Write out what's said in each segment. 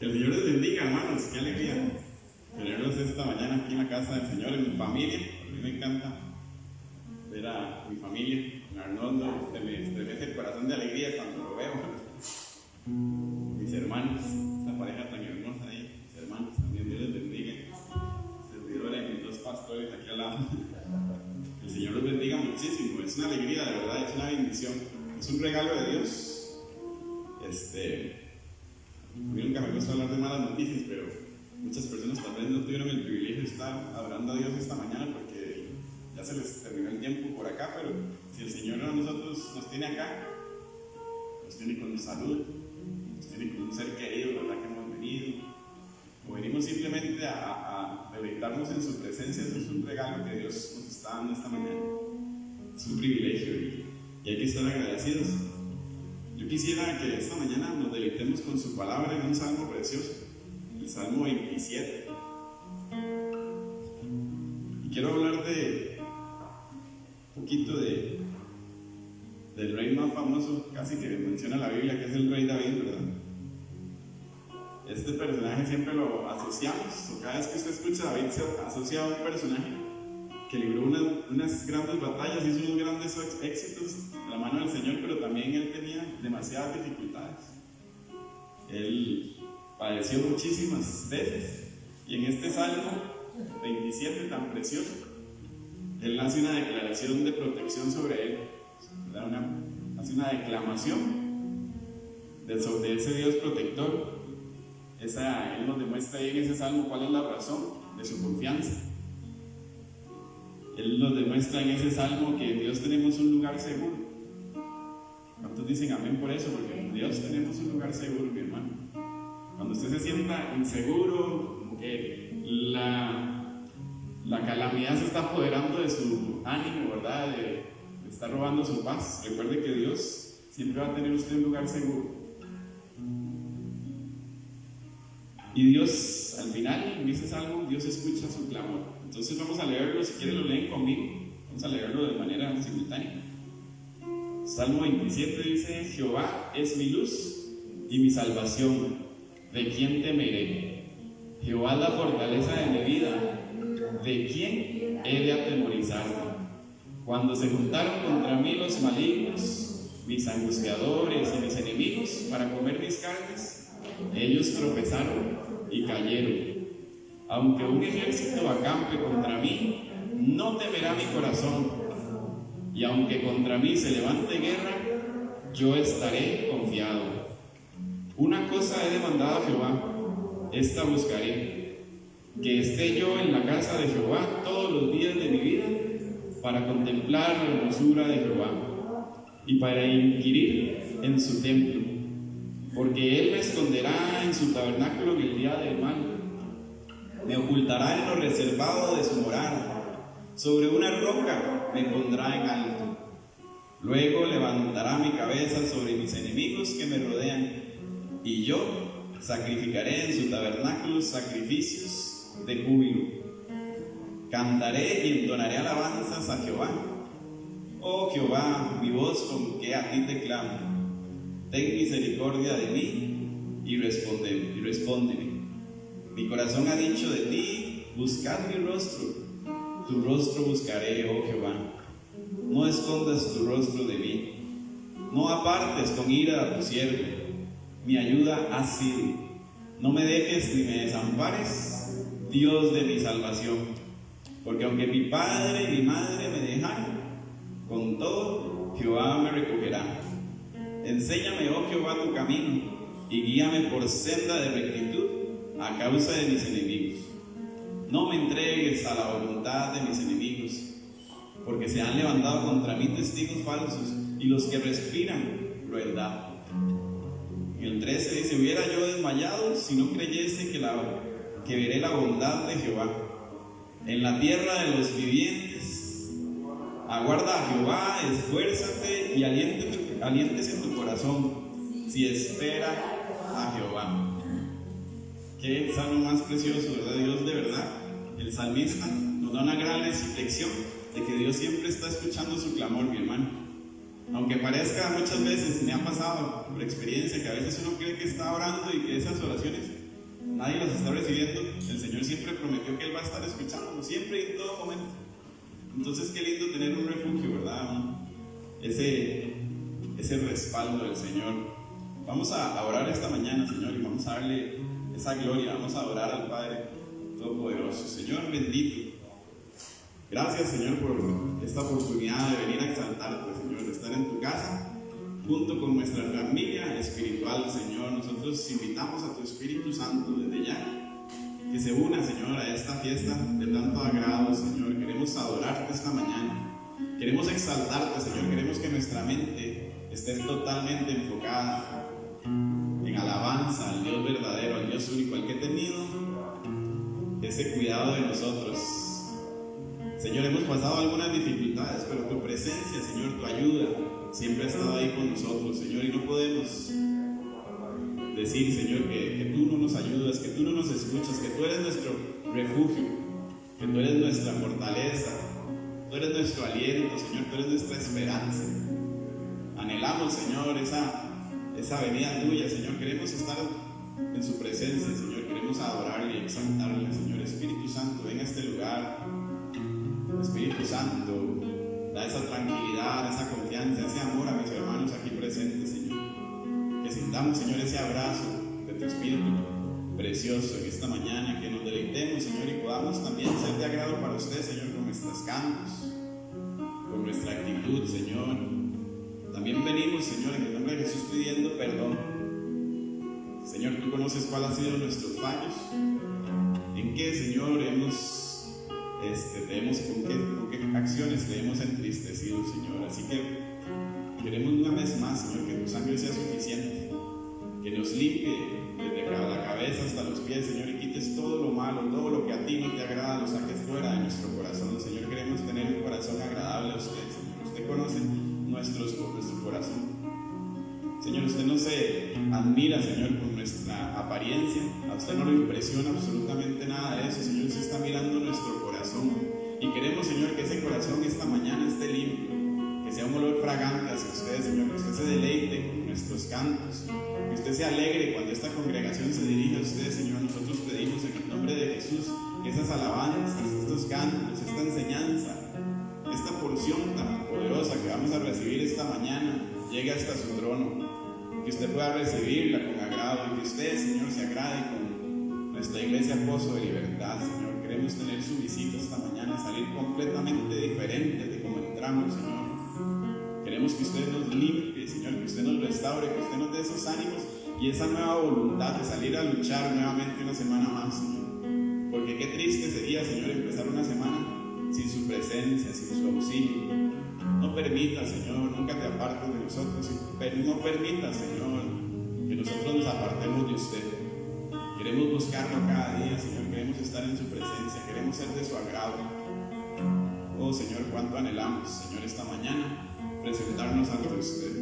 Que el Señor les bendiga, hermanos. Qué alegría tenerlos esta mañana aquí en la casa del Señor, en mi familia. A mí me encanta ver a mi familia, con Arnoldo. Se me estremece el corazón de alegría cuando lo veo. Mis hermanos, esta pareja tan hermosa ahí, mis hermanos, también Dios les bendiga. Servidores y mis dos pastores aquí al lado. El Señor los bendiga muchísimo. Es una alegría, de verdad, es una bendición. Es un regalo de Dios. A mí nunca me gusta hablar de malas noticias, pero muchas personas tal vez no tuvieron el privilegio de estar adorando a Dios esta mañana porque ya se les terminó el tiempo por acá. Pero si el Señor a nosotros nos tiene acá, nos tiene con salud, nos tiene con un ser querido, ¿verdad? Que hemos venido, o venimos simplemente a deleitarnos en su presencia. Eso es un regalo que Dios nos está dando esta mañana. Es un privilegio y hay que estar agradecidos. Yo quisiera que esta mañana nos deleitemos con su palabra en un salmo precioso, el Salmo 27. Y quiero hablar de un poquito del rey más famoso, casi que menciona la Biblia, que es el rey David, ¿verdad? Este personaje siempre lo asociamos, o cada vez que usted escucha a David se asocia a un personaje que libró unas grandes batallas, hizo unos grandes éxitos de la mano del Señor, pero también él tenía demasiadas dificultades. Él padeció muchísimas veces, y en este Salmo 27 tan precioso, él hace una declaración de protección sobre él, hace una declamación sobre ese Dios protector. Él nos demuestra ahí en ese Salmo cuál es la razón de su confianza. Él nos demuestra en ese Salmo que en Dios tenemos un lugar seguro. ¿Cuántos dicen amén por eso? Porque en Dios tenemos un lugar seguro, mi hermano. Cuando usted se sienta inseguro, como que la calamidad se está apoderando de su ánimo, ¿verdad? Le está robando su paz. Recuerde que Dios siempre va a tener usted un lugar seguro. Y Dios, al final, en ese Salmo, Dios escucha su clamor. Entonces vamos a leerlo, si quieren lo leen conmigo. Vamos a leerlo de manera simultánea. Salmo 27 dice: Jehová es mi luz y mi salvación, ¿de quién temeré? Jehová es la fortaleza de mi vida, ¿de quién he de atemorizarme? Cuando se juntaron contra mí los malignos, mis angustiadores y mis enemigos, para comer mis carnes, ellos tropezaron y cayeron. Aunque un ejército acampe contra mí, no temerá mi corazón. Y aunque contra mí se levante guerra, yo estaré confiado. Una cosa he demandado a Jehová, esta buscaré: que esté yo en la casa de Jehová todos los días de mi vida, para contemplar la hermosura de Jehová y para inquirir en su templo. Porque Él me esconderá en su tabernáculo en el día del mal, me ocultará en lo reservado de su morada, sobre una roca me pondrá en alto. Luego levantará mi cabeza sobre mis enemigos que me rodean, y yo sacrificaré en su tabernáculo sacrificios de júbilo. Cantaré y entonaré alabanzas a Jehová. Oh Jehová, mi voz con que a ti te clamo. Ten misericordia de mí y respóndeme. Mi corazón ha dicho de ti: buscad mi rostro. Tu rostro buscaré, oh Jehová. No escondas tu rostro de mí. No apartes con ira a tu siervo. Mi ayuda has sido. No me dejes ni me desampares, Dios de mi salvación. Porque aunque mi padre y mi madre me dejaran, con todo Jehová me recogerá. Enséñame, oh Jehová, tu camino, y guíame por senda de rectitud a causa de mis enemigos. No me entregues a la voluntad de mis enemigos, porque se han levantado contra mí testigos falsos y los que respiran crueldad. En el 13 dice: hubiera yo desmayado si no creyese que veré la bondad de Jehová en la tierra de los vivientes. Aguarda a Jehová, esfuérzate y aliéntese en tu corazón, si espera a Jehová. Qué salmo más precioso, ¿verdad? Dios, de verdad, el salmista nos da una gran lección de que Dios siempre está escuchando su clamor, mi hermano. Aunque parezca, muchas veces me ha pasado por experiencia que a veces uno cree que está orando y que esas oraciones nadie las está recibiendo, el Señor siempre prometió que Él va a estar escuchándonos, siempre y en todo momento. Entonces, qué lindo tener un refugio, ¿verdad? Ese respaldo del Señor. Vamos a orar esta mañana, Señor, y vamos a darle esa gloria, vamos a adorar al Padre Todopoderoso. Señor bendito, gracias, Señor, por esta oportunidad de venir a exaltarte, Señor, de estar en tu casa junto con nuestra familia espiritual, Señor. Nosotros invitamos a tu Espíritu Santo desde ya que se una, Señor, a esta fiesta de tanto agrado, Señor. Queremos adorarte esta mañana, queremos exaltarte, Señor. Queremos que nuestra mente esté totalmente enfocada en alabanza al Dios verdadero, al Dios único, al que ha tenido ese cuidado de nosotros. Señor, hemos pasado algunas dificultades, pero tu presencia, Señor, tu ayuda siempre ha estado ahí con nosotros, Señor, y no podemos decir, Señor, que tú no nos ayudas, que tú no nos escuchas, que tú eres nuestro refugio, que tú eres nuestra fortaleza, tú eres nuestro aliento, Señor, tú eres nuestra esperanza. Anhelamos, Señor, esa venida tuya, Señor. Queremos estar en su presencia, Señor. Queremos adorarle y exaltarle, Señor. Espíritu Santo, ven a este lugar. Espíritu Santo, da esa tranquilidad, esa confianza, ese amor a mis hermanos aquí presentes, Señor. Que sintamos, Señor, ese abrazo de tu Espíritu precioso en esta mañana. Que nos deleitemos, Señor, y podamos también ser de agrado para usted, Señor, con nuestros cantos, con nuestra actitud, Señor. También venimos, Señor, en el nombre de Jesús pidiendo perdón. Señor, tú conoces cuáles han sido nuestros fallos, en qué, Señor, con qué acciones te hemos entristecido, Señor. Así que queremos una vez más, Señor, que tu sangre sea suficiente, que nos limpie desde la cabeza hasta los pies, Señor, y quites todo lo malo, todo lo que a ti no te agrada, lo saques fuera de nuestro corazón, Señor. Queremos tener un corazón agradable a usted, Señor. Usted conoce nuestro corazón, Señor. Usted no se admira, Señor, por nuestra apariencia. A usted no le impresiona absolutamente nada de eso, Señor. Usted está mirando nuestro corazón y queremos, Señor, que ese corazón esta mañana esté limpio, que sea un olor fragante hacia usted, Señor. Que usted se deleite con nuestros cantos, que usted se alegre cuando esta congregación se dirige a usted, Señor. Nosotros pedimos en el nombre de Jesús que esas alabanzas, estos cantos, esta enseñanza, esta porción tan poderosa que vamos a recibir esta mañana llegue hasta su trono, que usted pueda recibirla con agrado y que usted, Señor, se agrade con nuestra iglesia Pozo de Libertad, Señor. Queremos tener su visita esta mañana, salir completamente diferente de como entramos, Señor. Queremos que usted nos limpie, Señor, que usted nos restaure, que usted nos dé esos ánimos y esa nueva voluntad de salir a luchar nuevamente una semana más, Señor. Porque qué triste sería, Señor, empezar una semana sin su presencia, sin su auxilio. No permita, Señor, nunca te apartes de nosotros. No permita, Señor, que nosotros nos apartemos de usted. Queremos buscarlo cada día, Señor. Queremos estar en su presencia. Queremos ser de su agrado. Oh, Señor, cuánto anhelamos, Señor, esta mañana presentarnos ante usted.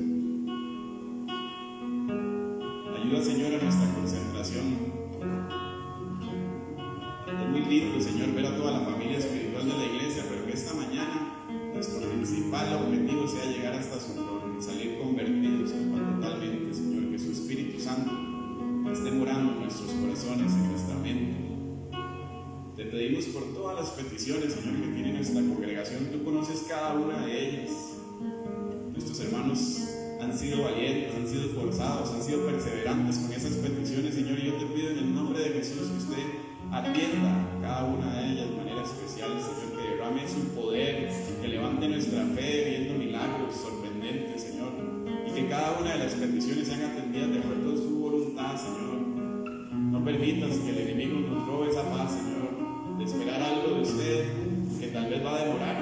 Ayuda, Señor, a nuestra concentración. Es muy lindo, Señor, ver a toda la familia espiritual de la iglesia, pero que esta mañana nuestro principal objetivo sea llegar hasta su trono y salir convertidos totalmente, Señor. Que su Espíritu Santo esté morando en nuestros corazones, en nuestra mente. Te pedimos por todas las peticiones, Señor, que tiene nuestra congregación. Tú conoces cada una de ellas. Nuestros hermanos han sido valientes, han sido esforzados, han sido perseverantes con esas peticiones, Señor. Y yo te pido en el nombre de Jesús que usted atienda cada una de ellas de manera especial, Señor. Que derrame su poder, que levante nuestra fe viendo milagros sorprendentes, Señor. Y que cada una de las peticiones sean atendidas de acuerdo a su voluntad, Señor. No permitas que el enemigo nos robe esa paz, Señor, de esperar algo de usted que tal vez va a demorar,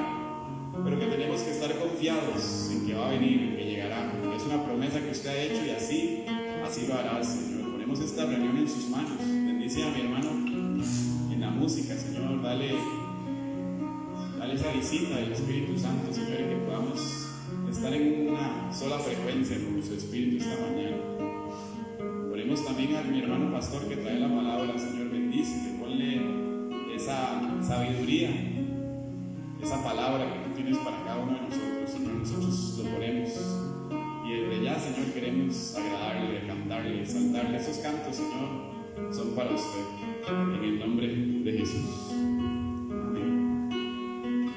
pero que tenemos que estar confiados en que va a venir, en que llegará. Es una promesa que usted ha hecho y así lo hará, Señor. Ponemos esta reunión en sus manos. Bendice a mi hermano en la música, Señor. Dale esa visita del Espíritu Santo, Señor, y que podamos estar en una sola frecuencia con su Espíritu esta mañana. Oremos también a mi hermano pastor que trae la palabra, Señor. Bendice, que ponle esa sabiduría, esa palabra que tú tienes para cada uno de nosotros, Señor. Nosotros lo ponemos y desde ya, Señor, queremos agradarle, cantarle, exaltarle esos cantos, Señor. son para usted. En el nombre de Jesús. Amén.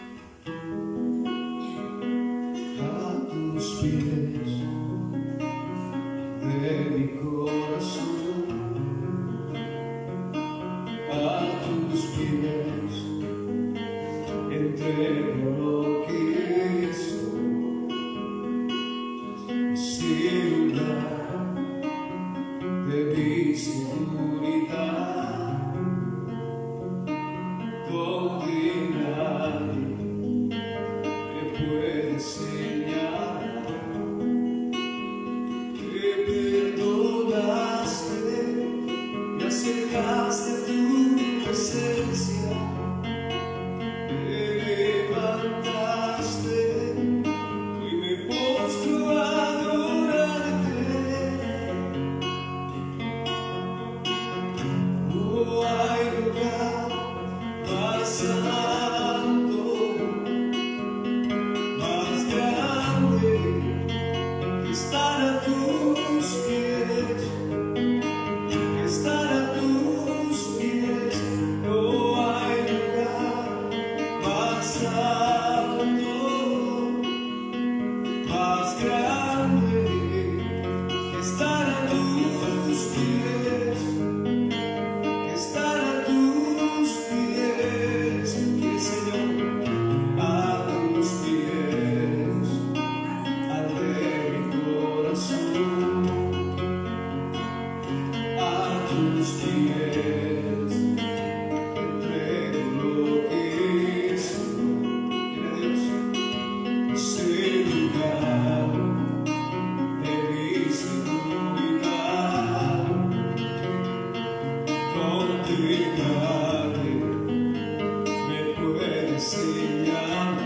A tus pies de mi corazón, a tus pies entrego lo que soy. Sin lugar de mi seguridad, donde nadie me puede señalar. Que perdonaste, me acercaste a tu presencia, me levantaste, hoy me postro a adorarte. No hay lugar más santo, más grande que estar a tus pies, que estar a tus pies. No hay lugar más santo, más grande que estar a tus pies, que estar a tus pies. Y el Señor a tus pies, al de mi corazón, a tus pies entrego lo que soy. Mira Dios, ese lugar de mi seguridad, donde nadie me puede señalar.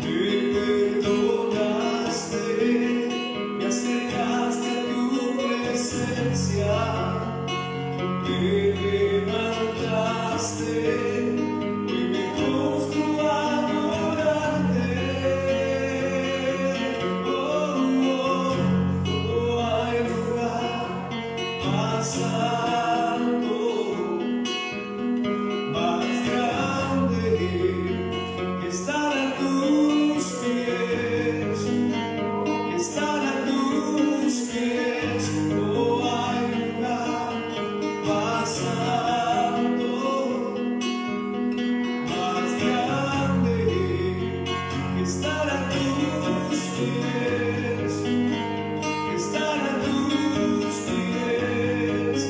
Me perdonaste, me acercaste a tu presencia, me levantaste, hoy me postro a adorarte. Oh, oh, hay lugar más santo, más grande que estar a tus pies, que estar a tus pies. No hay lugar más santo, más grande que estar a tus pies, que estar a tus pies.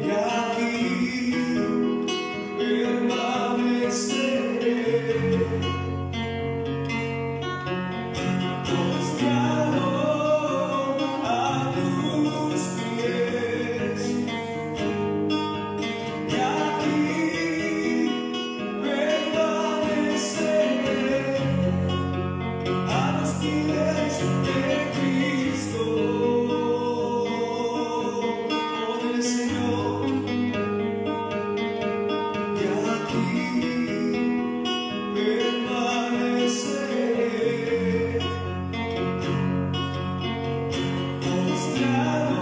Y aquí permaneceré, postrado a tus pies. Y aquí permaneceré, a los pies de Cristo. Oh, el Señor. Y aquí permaneceré, postrado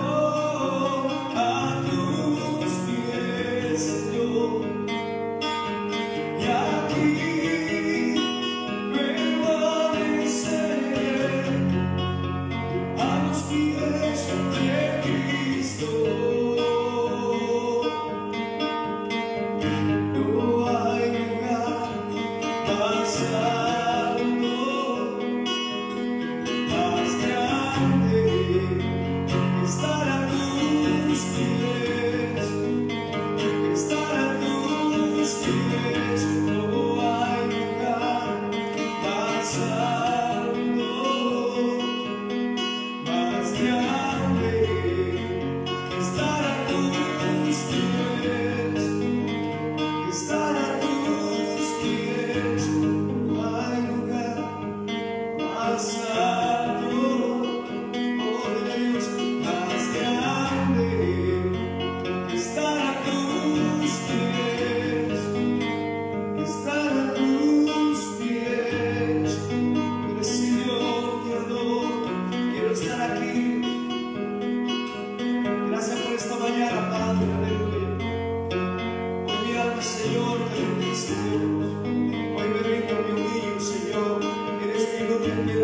a tus pies, Señor. Y aquí permaneceré,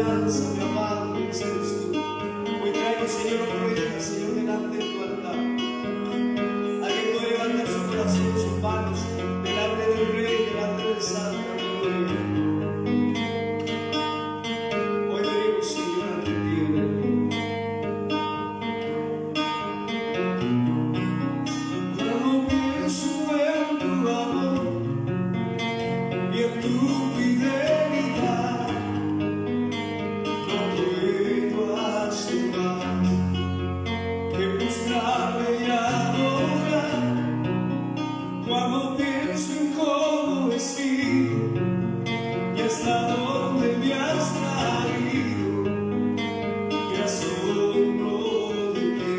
esperanza, mi amado, eres tú. Hoy traigo, Señor, ofrendas, Señor, delante de tu altar. Alguien puede levantar su corazón, sus manos, delante del Rey, delante del Santo. Hoy venimos, Señor, ante ti, cuando pienso en tu amor y en tu fidelidad, no puedo hacer más que frustrarme y adorar. Cuando pienso en cómo he sido y hasta dónde me has traído, me asombro de ti.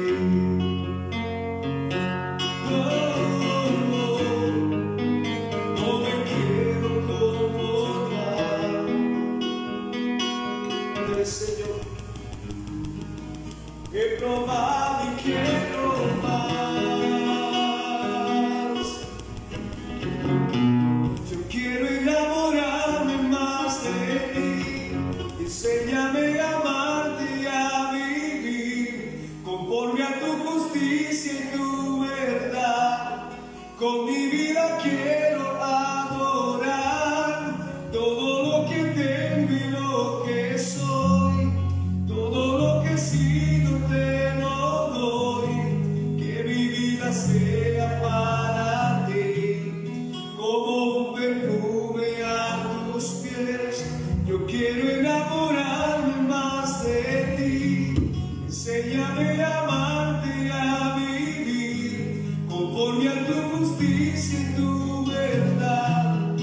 No me quiero conformar. Señor, he probado y quiero más. Yo quiero enamorarme más de ti. Enséñame a amarte y a vivir conforme a tu justicia y tu verdad. Con mi vida quiero adorar todo lo que tengo y lo que soy, todo lo que he sido te lo doy. Que mi vida sea para ti como un perfume a tus pies. Yo quiero enamorarme más de ti. Enséñame a amarte y a vivir conforme a tu justicia y tu verdad.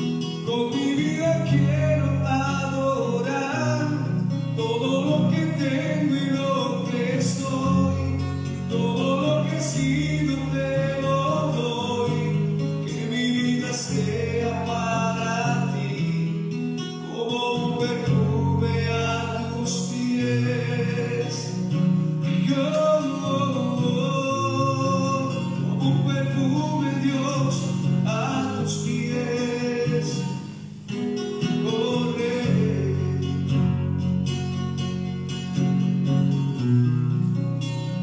Con mi vida quiero adorar todo lo que tengo y lo que soy, todo lo que he sido te lo doy. Que mi vida sea para ti como un perfume a tus pies. Como un perfume, Dios, a tus pies. Oh, Rey.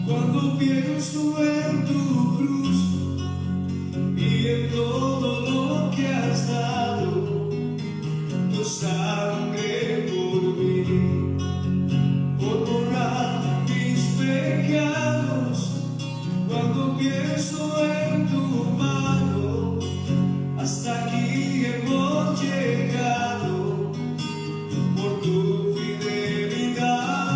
Cuando pienso en tu cruz y en todo lo que has dado, tu sangre por mí, por borrar mis pecados. Cuando pienso en tu mano, hasta aquí hemos llegado por tu fidelidad.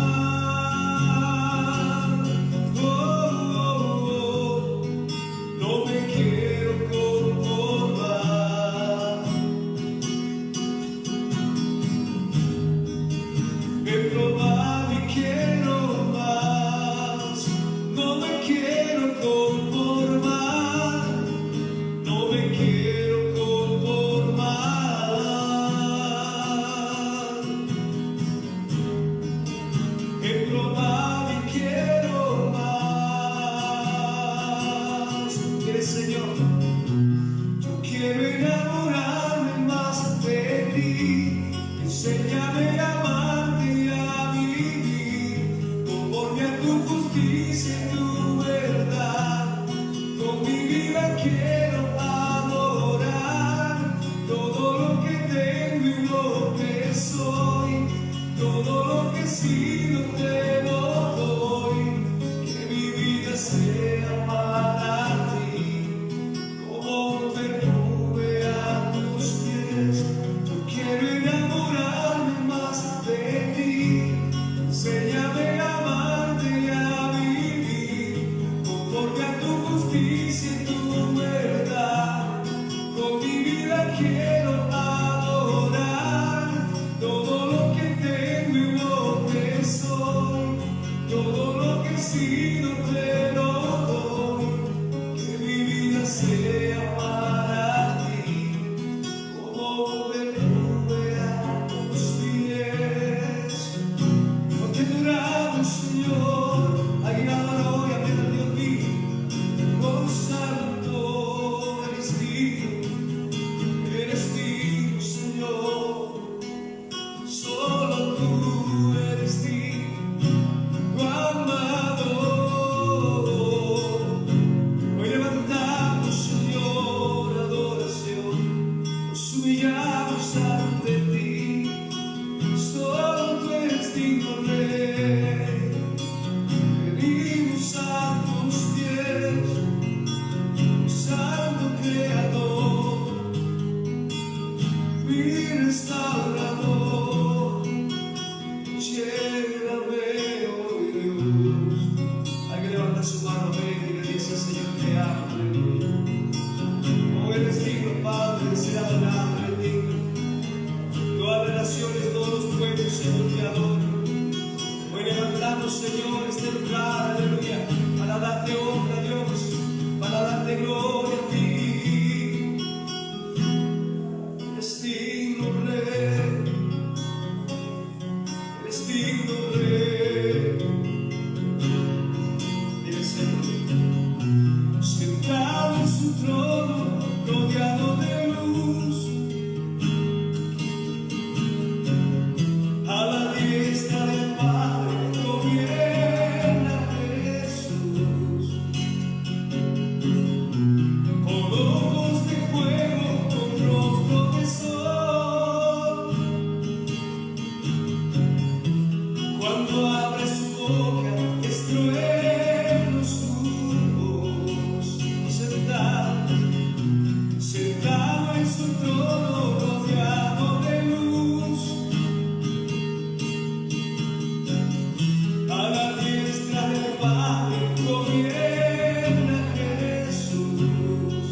No me quiero conformar. He probado y quiero más. No me quiero conformar. No me quiero conformar. He probado y quiero más. ¿Quieres, Señor? Yo quiero enamorarme más de ti. Enséñame a amarte y a vivir conforme a tu justicia y tu verdad. Con mi vida quiero adorar todo lo que tengo y lo que soy, todo lo que he sido te lo doy. Que mi vida sea para ti como un perfume a tus pies. Yo quiero enamorarme más de ti. Enséñame a amarte y a vivir conforme a tu justicia y tu verdad. Con mi vida quiero adorar todo lo que tengo y lo que soy, Señor, este lugar, aleluya, para darte honra, Dios, para darte gloria a ti. Eres digno, Rey, eres digno, Rey. Dile, Señor, sentado en su trono, rodeado de luz, a la diestra del Padre gobierna Jesús, con ojos de fuego, con rostro de sol. Cuando abre su boca, es trueno su voz. Sentado en su trono, rodeado de luz, a la diestra del Padre gobierna Jesús,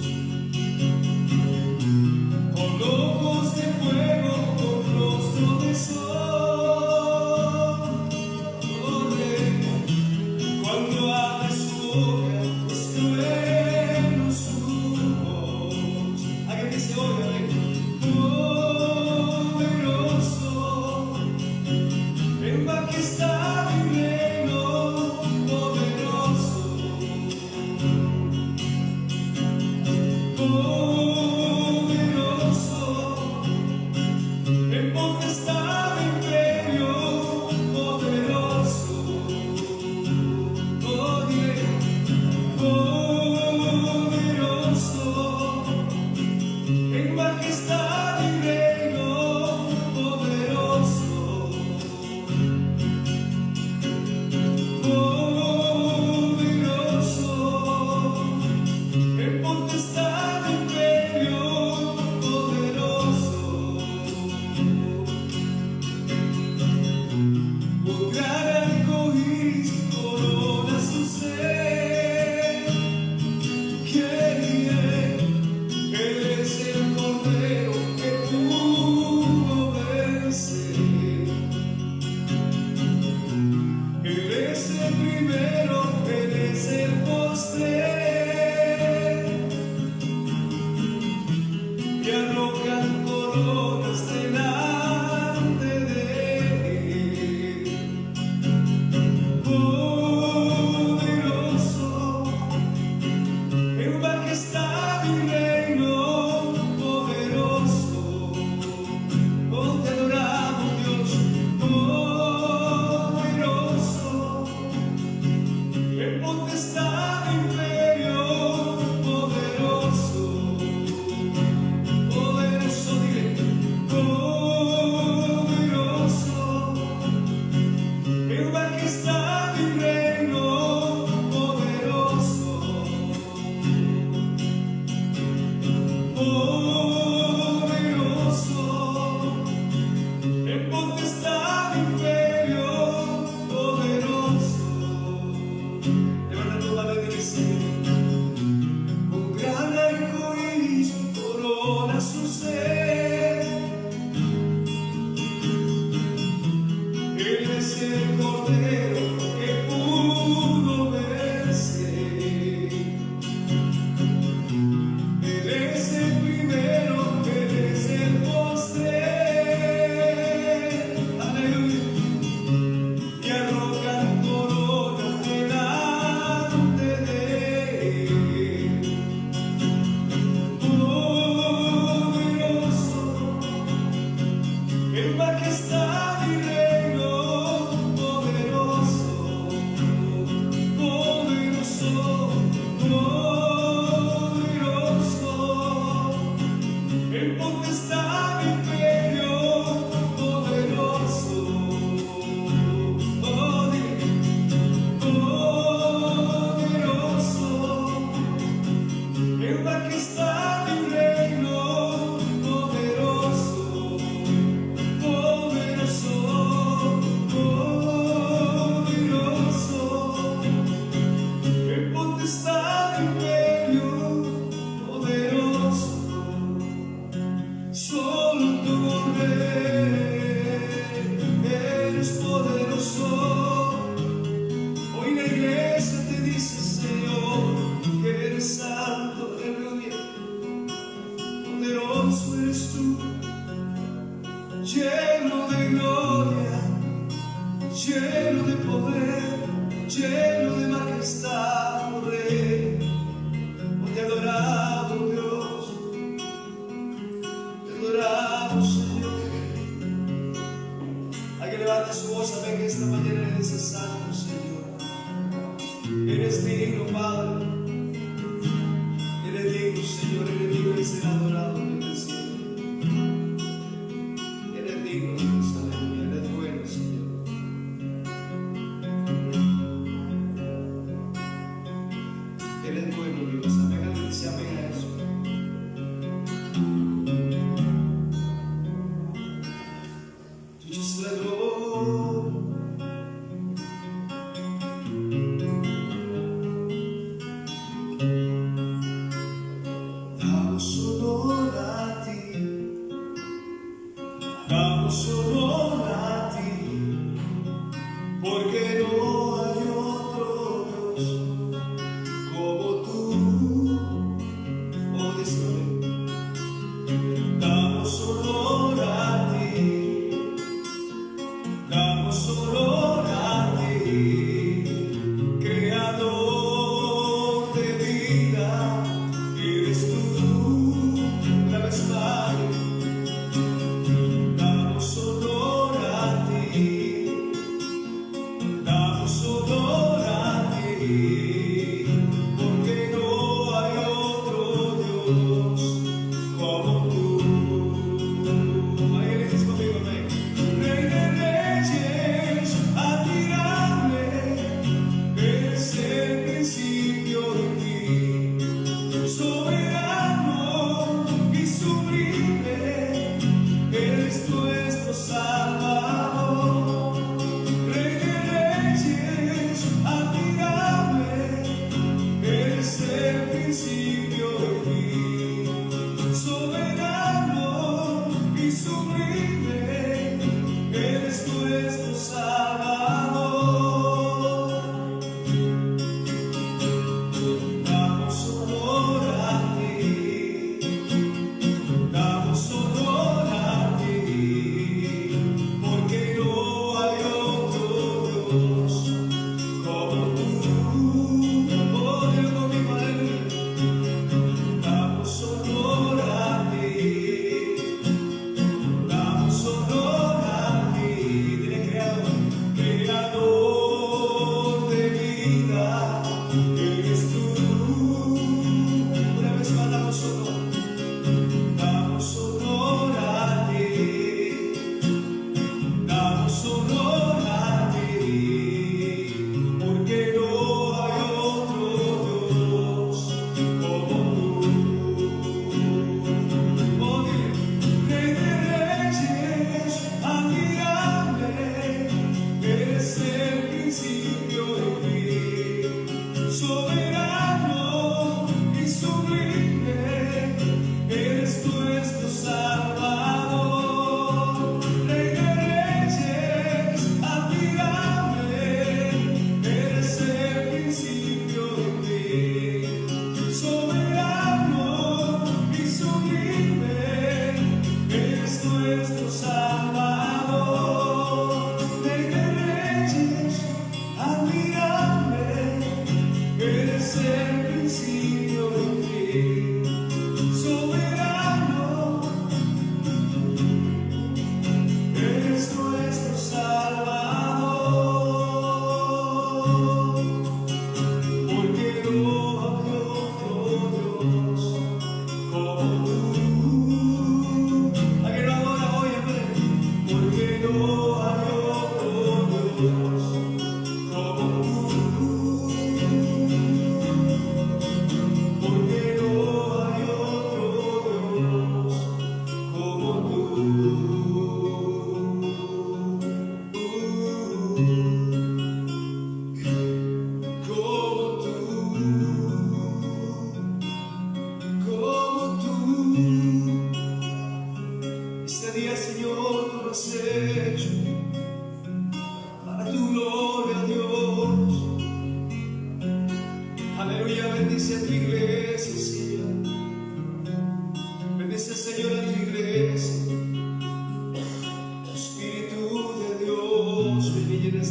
con ojos de fuego, con rostro de sol. Cuando abre su boca, es trueno su voz. Alguien dice, oiga, poderoso, en majestad y reino, poderoso, poderoso, en potestad y imperio, poderoso, poderoso, en majestad y reino, poderoso, lleno de poder, lleno de majestad, oh Rey. Hoy te adoramos, Dios, te adoramos, Señor. Hay que levantar su voz a ver que esta mañana eres santo, Señor. Eres digno, Padre. Eres digno, Señor, eres digno de ser adorado en el cielo. Eres digno, Dios, aleluya, eres bueno, Señor. Eres bueno, Dios, amén, alguien dice amén a eso. Tuya es la gloria. Damos honor a ti, damos honor a ti, porque no hay otro Dios como tú. Oh, díselo. Damos honor a ti, damos honor a ti, creador de vida, eres tú, una vez más. Damos honor a ti, damos honor a ti, porque no hay otro Dios como tú. Ahí le dices conmigo, amén. Rey de reyes, admirable, eres el principio y fin, soberano y sublime, eres nuestro Salvador. Rey de reyes, admirable, eres el principio y fin, soberano y sublime, eres nuestro Salvador. Damos honor a ti, damos honor a ti, porque no hay otro Dios como tú. Oh, Dios conmigo, aleluya. Damos honor a ti, damos honor a ti. Dile creador, creador de vida, eres tú. Una vez más damos honor. Damos honor a ti, damos honor a ti,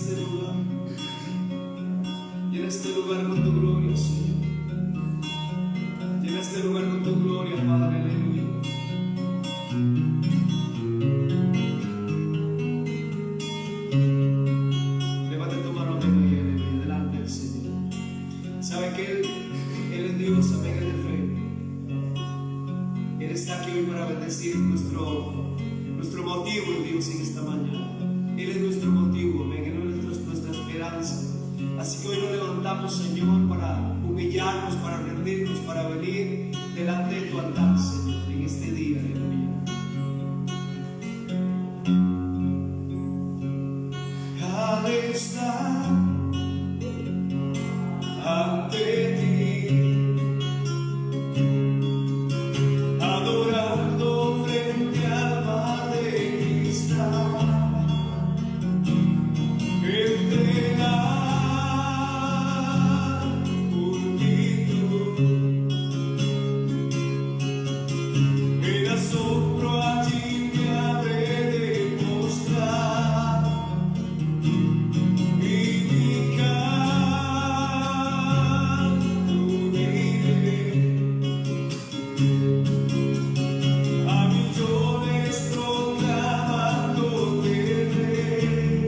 este lugar. Llena este lugar con tu gloria, Señor. Llena este lugar con tu gloria, Padre, aleluya. Levanta tu mano, amigo, y aleluya, delante del Señor. Sabe que Él es Dios, amén, Él es Rey. Él está aquí hoy para bendecir nuestro motivo en Dios en esta mañana. Él es nuestro motivo, amén, Él es nuestra esperanza. Así que hoy nos levantamos, Señor, para humillarnos, para rendirnos, para venir delante de tu altar, Señor, en este día, aleluya. Al estar ante ti, adorando frente al mar de cristal, entre la multitud, el asombro allí me habré de mostrar, y mi canto uniré a millones proclamándote Rey,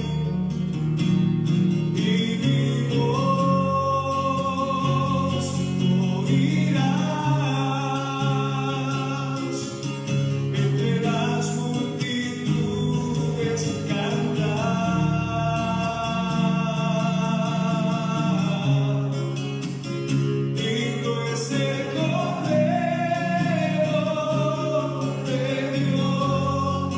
y mi voz oirás entre las multitudes cantar. Digno es el Cordero de Dios,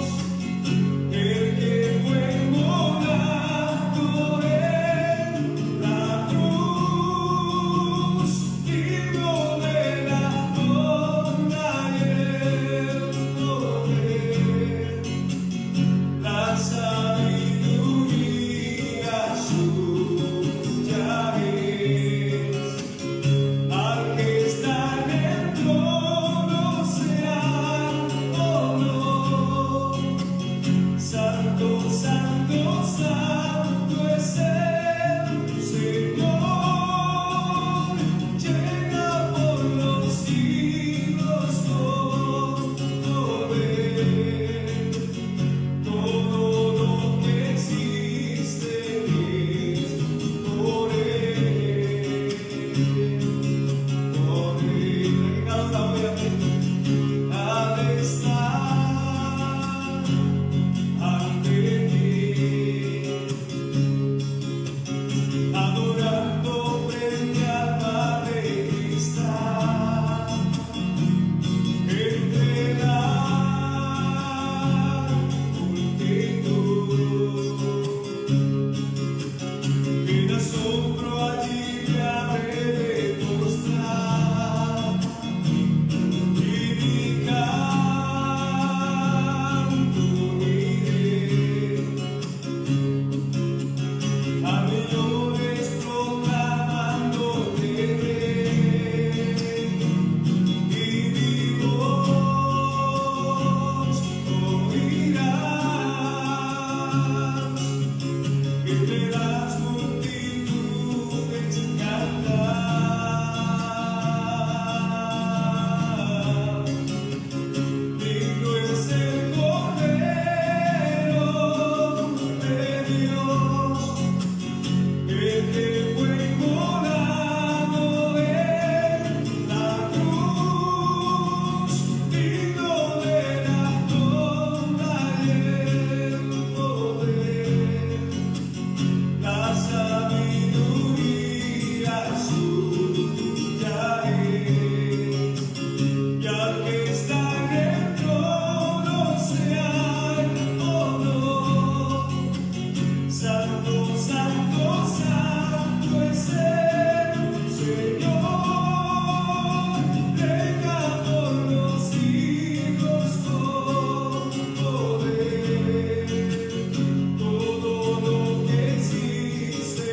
el que fue inmolado en la cruz, digno de la honra y el poder, la sabiduría suya es. Al que está en el trono sea honor. Santo, santo, santo es el Señor. Llega por los siglos con poder. Todo lo que existe es por Él. Por Él. Al estar ante ti, adorando frente al mar de cristal, entre la multitud, en asombro allí me habré de mostrar, y mi canto uniré a millones proclamándote Rey, y mi voz oirás entre las multitudes cantar. Digno es el Cordero de Dios, el que fue inmolado en la cruz, digno de la honra y el poder, la sabiduría suya es. Y al que está en el trono sea honor. Santo, santo, santo es el Señor. Reina por los siglos con poder. Todo lo que existe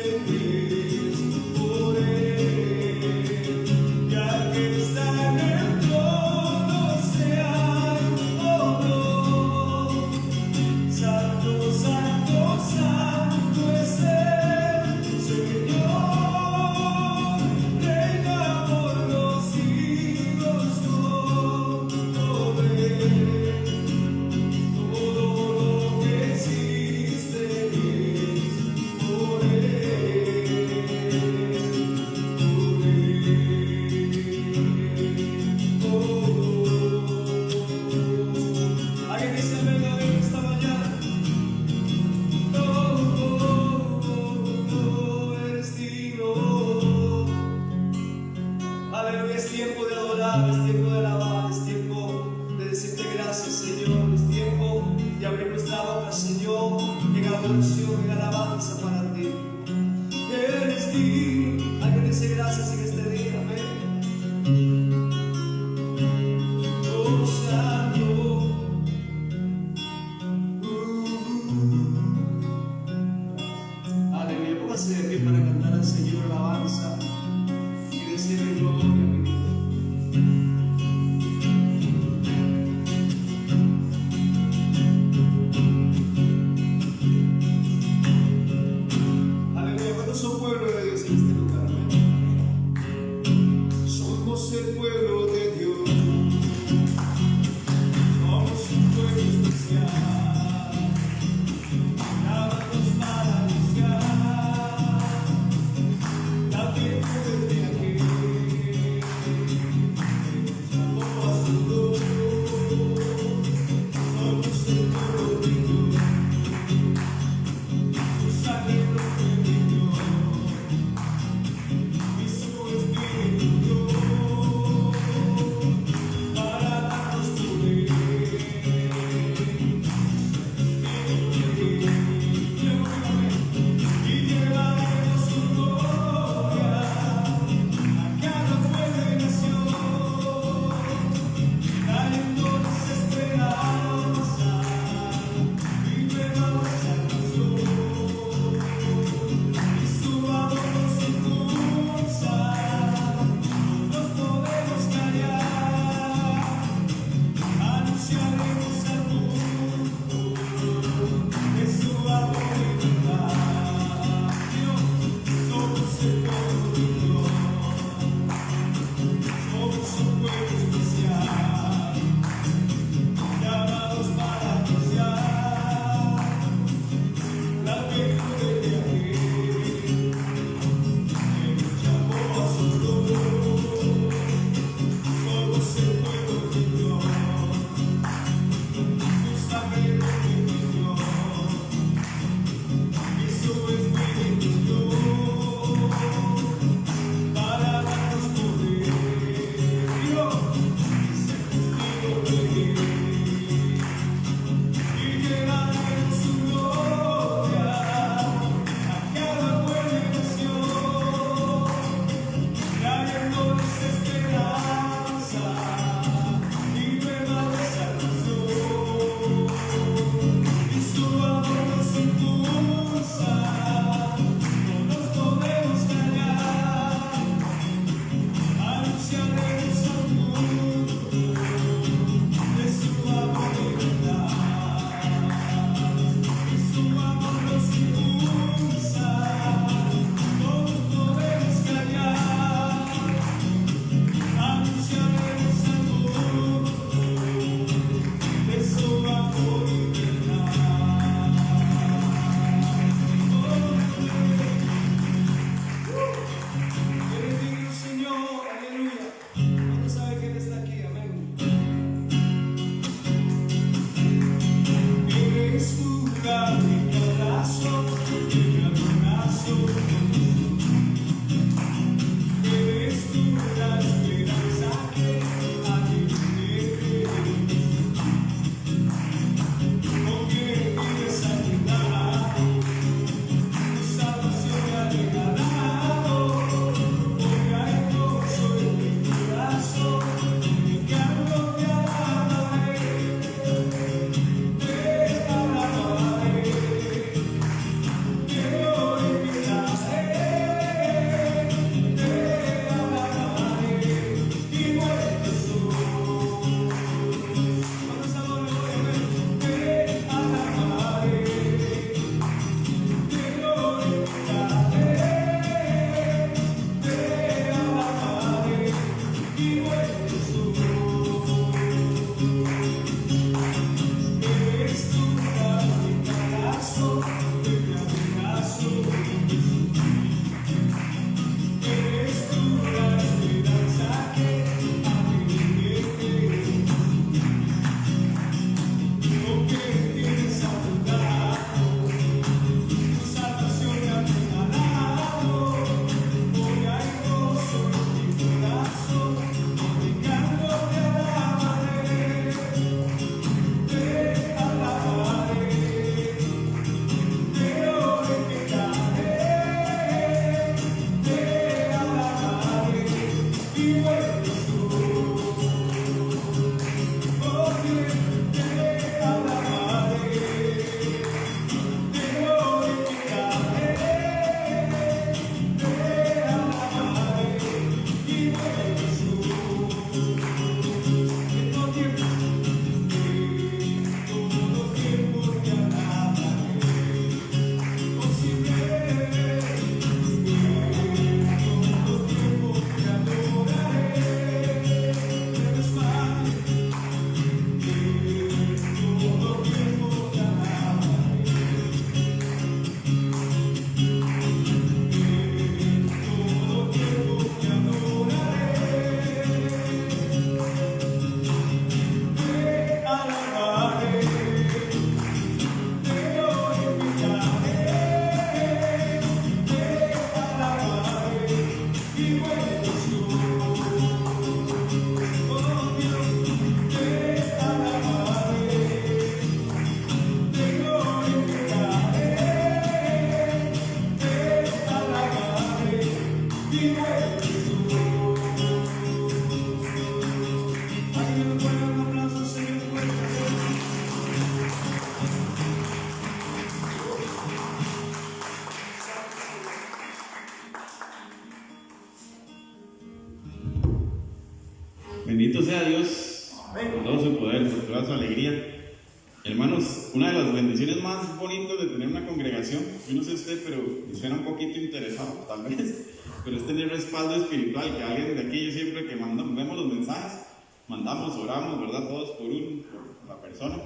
digno. Alguien dice gracias en este día, amén. Oh, santo. Aleluya, póngase de pie para cantar al Señor alabanza y decirle gloria, mi Dios. Aleluya, ¿cuántos son pueblo de Dios en este lugar? Amén. Somos el pueblo de Dios, somos un pueblo especial, llámanos para anunciar la virtud de aquel Bendito sea Dios por todo su poder, por toda su alegría. Hermanos, una de las bendiciones más bonitas de tener una congregación, yo no sé usted, pero me suena un poquito interesado, tal vez, pero es tener respaldo espiritual, que alguien de aquí, yo siempre que vemos los mensajes, mandamos, oramos, ¿verdad? Todos por la persona.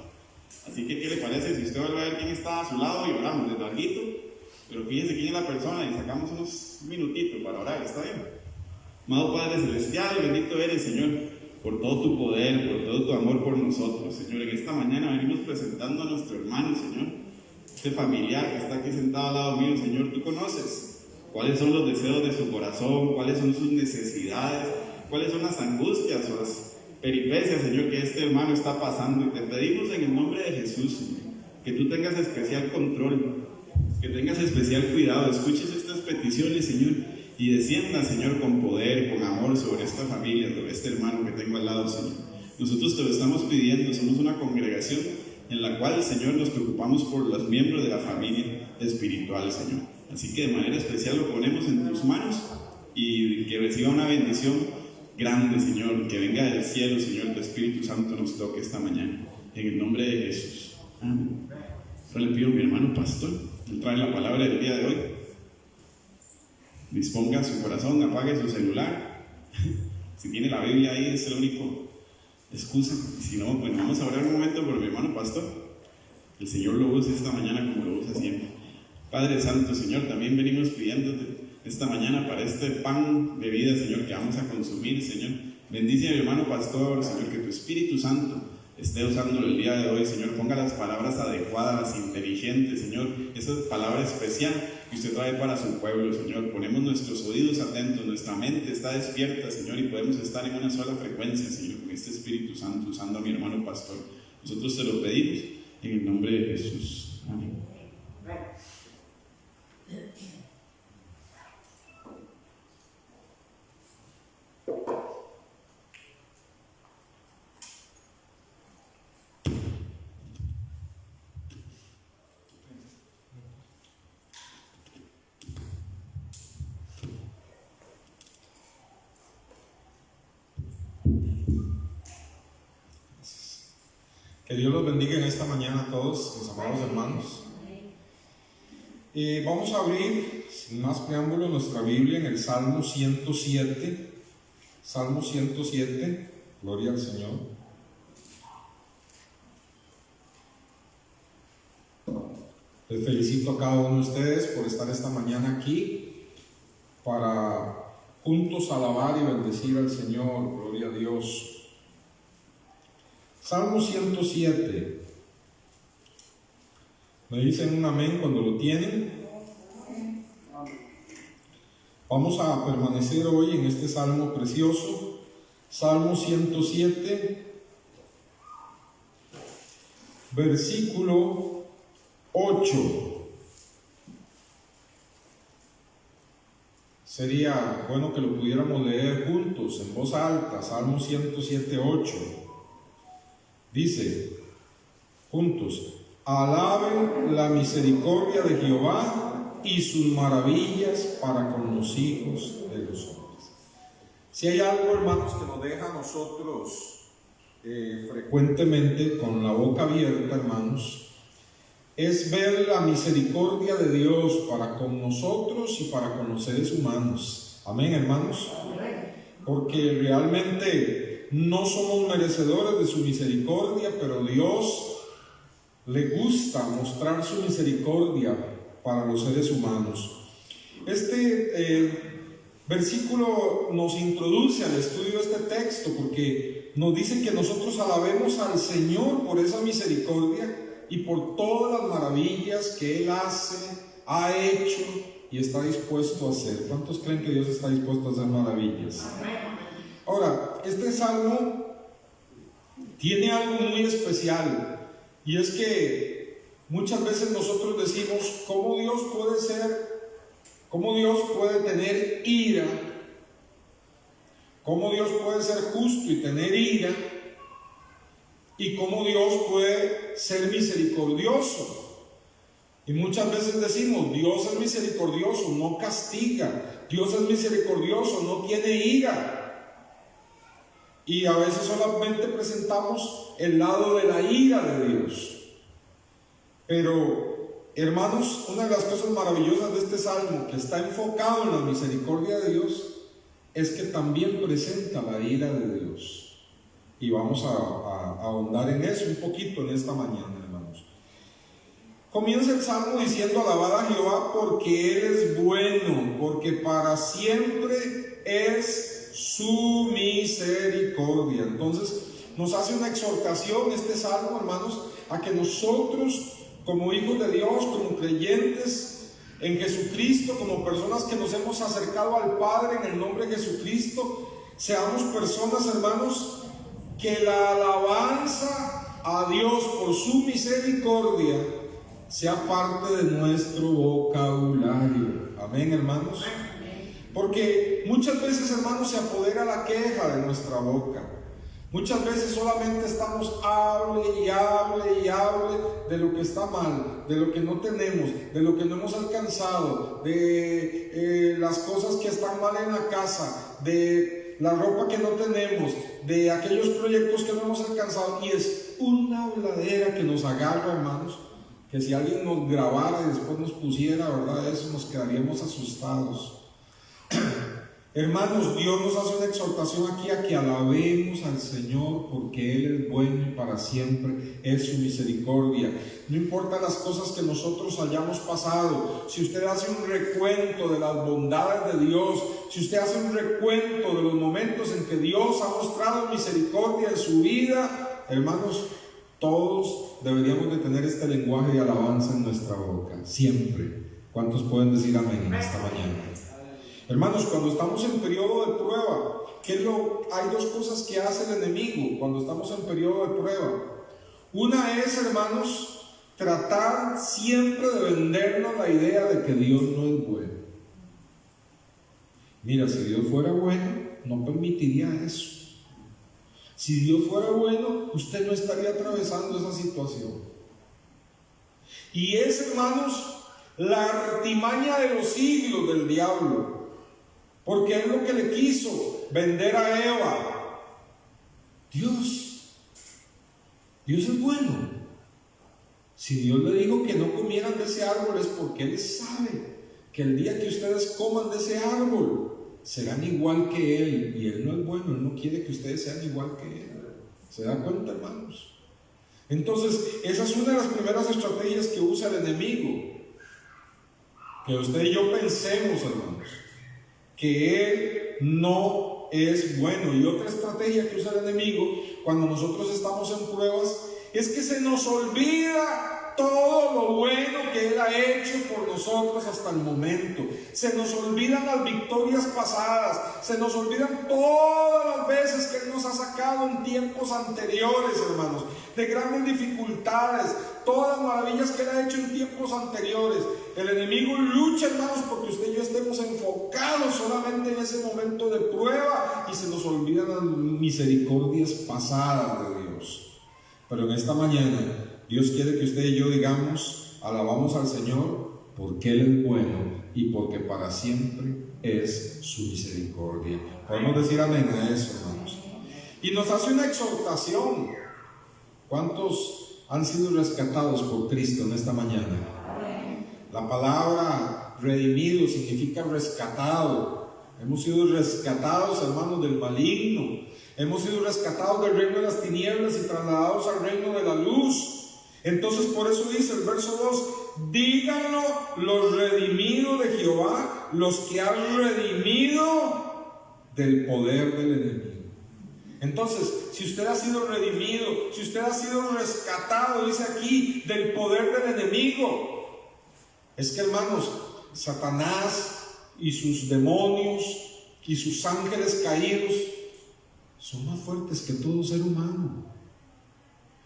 Así que, ¿qué le parece si usted va a ver quién está a su lado y oramos de larguito? Pero fíjense quién es la persona y sacamos unos minutitos para orar, ¿está bien? Amado Padre Celestial, bendito eres, Señor, por todo tu poder, por todo tu amor por nosotros, Señor. En esta mañana venimos presentando a nuestro hermano, Señor, este familiar que está aquí sentado al lado mío, Señor. Tú conoces cuáles son los deseos de su corazón, cuáles son sus necesidades, cuáles son las angustias o las peripecias, Señor, que este hermano está pasando. Y te pedimos en el nombre de Jesús, Señor, que tú tengas especial control, que tengas especial cuidado, escuches estas peticiones, Señor, y descienda, Señor, con poder, con amor sobre esta familia, sobre este hermano que tengo al lado, Señor. Nosotros te lo estamos pidiendo, somos una congregación en la cual, Señor, nos preocupamos por los miembros de la familia espiritual, Señor. Así que de manera especial lo ponemos en tus manos y que reciba una bendición grande, Señor, que venga del cielo, Señor, tu Espíritu Santo nos toque esta mañana, en el nombre de Jesús. Amén. Ahora le pido a mi hermano pastor, él trae la palabra del día de hoy. Disponga su corazón, apague su celular. Si tiene la Biblia ahí, es la única excusa. Si no, bueno, vamos a orar un momento por mi hermano pastor. El Señor lo use esta mañana como lo usa siempre. Padre Santo, Señor, también venimos pidiéndote esta mañana para este pan de vida, Señor, que vamos a consumir, Señor. Bendice a mi hermano pastor, Señor, que tu Espíritu Santo esté usándolo el día de hoy, Señor. Ponga las palabras adecuadas, inteligentes, Señor. Esa palabra especial que usted trae para su pueblo, Señor. Ponemos nuestros oídos atentos, nuestra mente está despierta, Señor, y podemos estar en una sola frecuencia, Señor, con este Espíritu Santo usando a mi hermano pastor. Nosotros te lo pedimos en el nombre de Jesús. Amén. Que Dios los bendiga en esta mañana a todos, mis amados hermanos. Vamos a abrir, sin más preámbulo, nuestra Biblia en el Salmo 107. Salmo 107, gloria al Señor. Les felicito a cada uno de ustedes por estar esta mañana aquí para juntos alabar y bendecir al Señor, gloria a Dios. Salmo 107. Me dicen un amén cuando lo tienen. Vamos a permanecer hoy en este salmo precioso. Salmo 107, versículo 8. Sería bueno que lo pudiéramos leer juntos en voz alta. Salmo 107, 8. Dice, juntos, alaben la misericordia de Jehová y sus maravillas para con los hijos de los hombres. Si hay algo, hermanos, que nos deja a nosotros frecuentemente con la boca abierta, hermanos, es ver la misericordia de Dios para con nosotros y para con los seres humanos. Amén, hermanos. Porque realmente no somos merecedores de su misericordia, pero Dios le gusta mostrar su misericordia para los seres humanos. Este versículo nos introduce al estudio de este texto porque nos dice que nosotros alabemos al Señor por esa misericordia y por todas las maravillas que Él hace, ha hecho y está dispuesto a hacer. ¿Cuántos creen que Dios está dispuesto a hacer maravillas? Ahora, este salmo tiene algo muy especial y es que muchas veces nosotros decimos cómo Dios puede tener ira, cómo Dios puede ser justo y tener ira, y cómo Dios puede ser misericordioso. Y muchas veces decimos, Dios es misericordioso, no castiga, Dios es misericordioso, no tiene ira. y a veces solamente presentamos el lado de la ira de Dios. Pero, hermanos, una de las cosas maravillosas de este salmo, que está enfocado en la misericordia de Dios, es que también presenta la ira de Dios. Y vamos a ahondar en eso un poquito en esta mañana, hermanos. Comienza el salmo diciendo: alabad a Jehová porque Él es bueno, porque para siempre es su misericordia. Entonces nos hace una exhortación este salmo, hermanos, a que nosotros, como hijos de Dios, como creyentes en Jesucristo, como personas que nos hemos acercado al Padre en el nombre de Jesucristo, seamos personas, hermanos, que la alabanza a Dios por su misericordia sea parte de nuestro vocabulario. Amén, hermanos. Porque muchas veces, hermanos, se apodera la queja de nuestra boca. Muchas veces solamente estamos hable y hable y hable de lo que está mal, de lo que no tenemos, de lo que no hemos alcanzado, de las cosas que están mal en la casa, de la ropa que no tenemos, de aquellos proyectos que no hemos alcanzado. Y es una habladera que nos agarra, hermanos, que si alguien nos grabara y después nos pusiera, ¿verdad?, eso, nos quedaríamos asustados. Hermanos, Dios nos hace una exhortación aquí a que alabemos al Señor porque Él es bueno y para siempre es su misericordia. No importa las cosas que nosotros hayamos pasado, si usted hace un recuento de las bondades de Dios, si usted hace un recuento de los momentos en que Dios ha mostrado misericordia en su vida, hermanos, todos deberíamos de tener este lenguaje de alabanza en nuestra boca, siempre. ¿Cuántos pueden decir amén en esta mañana? Hermanos, cuando estamos en periodo de prueba, hay dos cosas que hace el enemigo cuando estamos en periodo de prueba. Una es, hermanos, tratar siempre de vendernos la idea de que Dios no es bueno. Mira, si Dios fuera bueno, no permitiría eso. Si Dios fuera bueno, usted no estaría atravesando esa situación. Y es, hermanos, la artimaña de los siglos del diablo. Porque es lo que le quiso vender a Eva. Dios es bueno. Si Dios le dijo que no comieran de ese árbol, es porque Él sabe que el día que ustedes coman de ese árbol, serán igual que Él. Y Él no es bueno, Él no quiere que ustedes sean igual que Él. ¿Se da cuenta, hermanos? Entonces, esa es una de las primeras estrategias que usa el enemigo. Que usted y yo pensemos, hermanos, que Él no es bueno. Y otra estrategia que usa el enemigo cuando nosotros estamos en pruebas es que se nos olvida todo lo bueno que Él ha hecho por nosotros hasta el momento. Se nos olvidan las victorias pasadas, se nos olvidan todas las veces que Él nos ha sacado en tiempos anteriores, hermanos, de grandes dificultades, todas las maravillas que Él ha hecho en tiempos anteriores. El enemigo lucha, hermanos, porque usted y yo estemos enfocados solamente en ese momento de prueba y se nos olvidan las misericordias pasadas de Dios. Pero en esta mañana Dios quiere que usted y yo digamos: alabamos al Señor porque Él es bueno y porque para siempre es su misericordia. Podemos decir amén a eso, hermanos. Y nos hace una exhortación. ¿Cuántos han sido rescatados por Cristo en esta mañana? La palabra redimido significa rescatado. Hemos sido rescatados, hermanos, del maligno. Hemos sido rescatados del reino de las tinieblas y trasladados al reino de la luz. Entonces, por eso dice el verso 2: díganlo los redimidos de Jehová, los que han redimido del poder del enemigo. Entonces, si usted ha sido redimido, si usted ha sido rescatado, dice aquí, del poder del enemigo, es que, hermanos, Satanás y sus demonios y sus ángeles caídos son más fuertes que todo ser humano.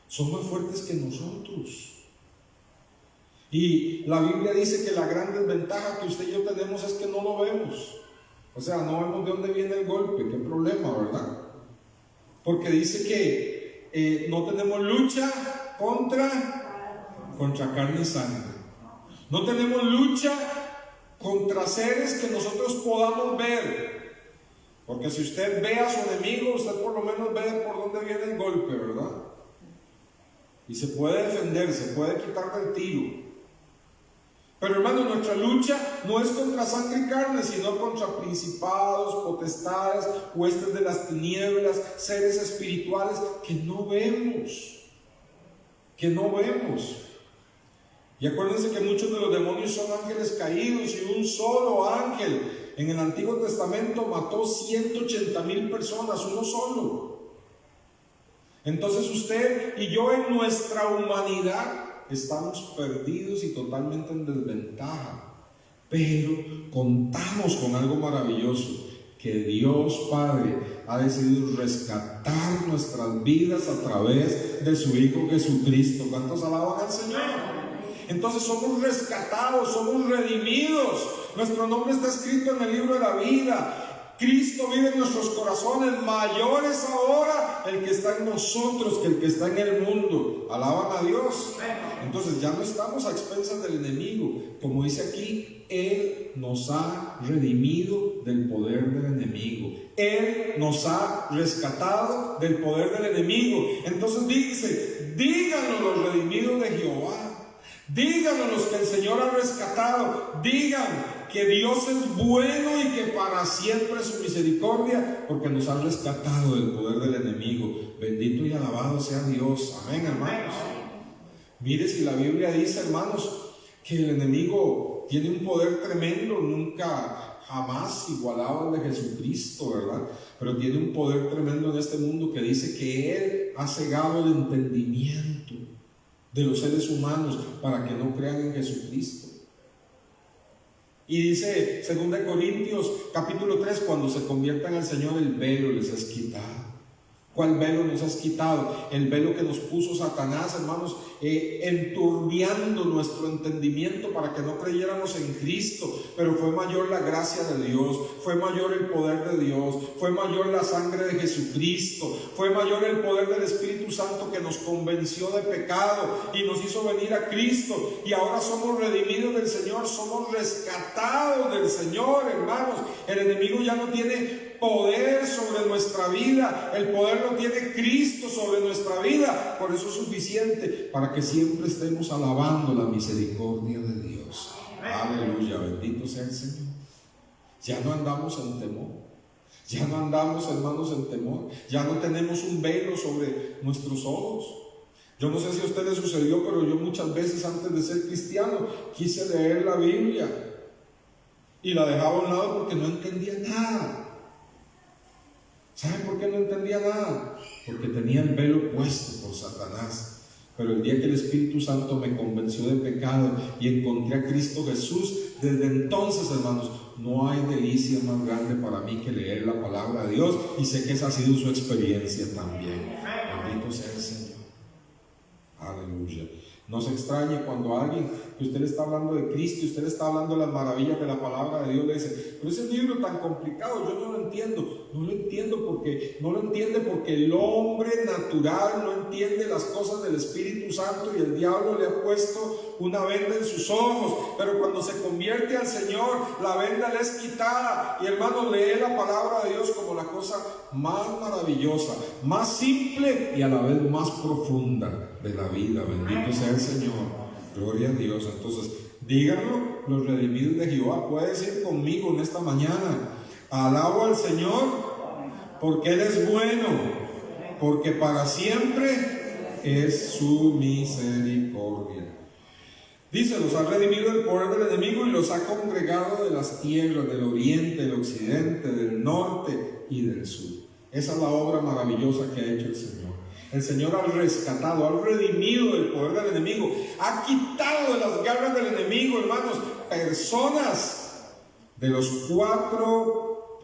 Son más fuertes que nosotros. Y la Biblia dice que la gran desventaja que usted y yo tenemos es que no lo vemos. O sea, no vemos de dónde viene el golpe. Qué problema, ¿verdad? Porque dice que no tenemos lucha contra carne y sangre. No tenemos lucha contra seres que nosotros podamos ver. Porque si usted ve a su enemigo, usted por lo menos ve por dónde viene el golpe, ¿verdad? Y se puede defender, se puede quitar del tiro. Pero hermano, nuestra lucha no es contra sangre y carne, sino contra principados, potestades, huestes de las tinieblas, seres espirituales que no vemos. Y acuérdense que muchos de los demonios son ángeles caídos, y un solo ángel en el Antiguo Testamento mató 180,000 personas, uno solo. Entonces usted y yo en nuestra humanidad estamos perdidos y totalmente en desventaja, pero contamos con algo maravilloso, que Dios Padre ha decidido rescatar nuestras vidas a través de su Hijo Jesucristo. ¿Cuántos alaban al Señor? Entonces somos rescatados, somos redimidos, nuestro nombre está escrito en el libro de la vida. Cristo vive en nuestros corazones, mayor es ahora el que está en nosotros que el que está en el mundo. Alaban a Dios. Entonces ya no estamos a expensas del enemigo. Como dice aquí, Él nos ha redimido del poder del enemigo. Él nos ha rescatado del poder del enemigo. Entonces dice, díganlo los redimidos de Jehová. Díganlo los que el Señor ha rescatado. Digan que Dios es bueno y que para siempre es su misericordia, porque nos ha rescatado del poder del enemigo. Bendito y alabado sea Dios. Amén, hermanos. Mire, si la Biblia dice, hermanos, que el enemigo tiene un poder tremendo, nunca jamás igualado al de Jesucristo, ¿verdad? Pero tiene un poder tremendo en este mundo, que dice que Él ha cegado el entendimiento de los seres humanos para que no crean en Jesucristo. Y dice 2 Corintios capítulo 3, cuando se conviertan al Señor, el velo les es quitado. ¿Cuál velo nos has quitado? El velo que nos puso Satanás, hermanos, enturbiando nuestro entendimiento para que no creyéramos en Cristo. Pero fue mayor la gracia de Dios, fue mayor el poder de Dios, fue mayor la sangre de Jesucristo, fue mayor el poder del Espíritu Santo, que nos convenció de pecado y nos hizo venir a Cristo. Y ahora somos redimidos del Señor, somos rescatados del Señor, hermanos. El enemigo ya no tiene poder sobre nuestra vida, el poder lo tiene Cristo sobre nuestra vida. Por eso es suficiente para que siempre estemos alabando la misericordia de Dios. Aleluya, bendito sea el Señor. Ya no andamos en temor, ya no andamos, hermanos, en temor, ya no tenemos un velo sobre nuestros ojos. Yo no sé si a ustedes sucedió, pero yo muchas veces antes de ser cristiano quise leer la Biblia y la dejaba a un lado porque no entendía nada. ¿Saben por qué no entendía nada? Porque tenía el velo puesto por Satanás. Pero el día que el Espíritu Santo me convenció de pecado y encontré a Cristo Jesús, desde entonces, hermanos, no hay delicia más grande para mí que leer la palabra de Dios, y sé que esa ha sido su experiencia también. Bendito sea el Señor. Aleluya. No se extrañe cuando alguien que usted le está hablando de Cristo y usted le está hablando de las maravillas de la palabra de Dios, le dice, pero ese libro tan complicado, yo no lo entiendo. No lo entiendo porque no lo entiende porque el hombre natural no entiende las cosas del Espíritu Santo, y el diablo le ha puesto una venda en sus ojos. Pero cuando se convierte al Señor, la venda le es quitada, y hermano, lee la palabra de Dios como la cosa más maravillosa, más simple y a la vez más profunda de la vida. Bendito sea el Señor, gloria a Dios. Entonces, díganlo los redimidos de Jehová. Puede decir conmigo en esta mañana: alabo al Señor porque Él es bueno, porque para siempre es su misericordia. Dice, los ha redimido del poder del enemigo y los ha congregado de las tierras del oriente, del occidente, del norte y del sur. Esa es la obra maravillosa que ha hecho el Señor. El Señor ha rescatado, ha redimido del poder del enemigo, ha quitado de las garras del enemigo, hermanos, personas de los 4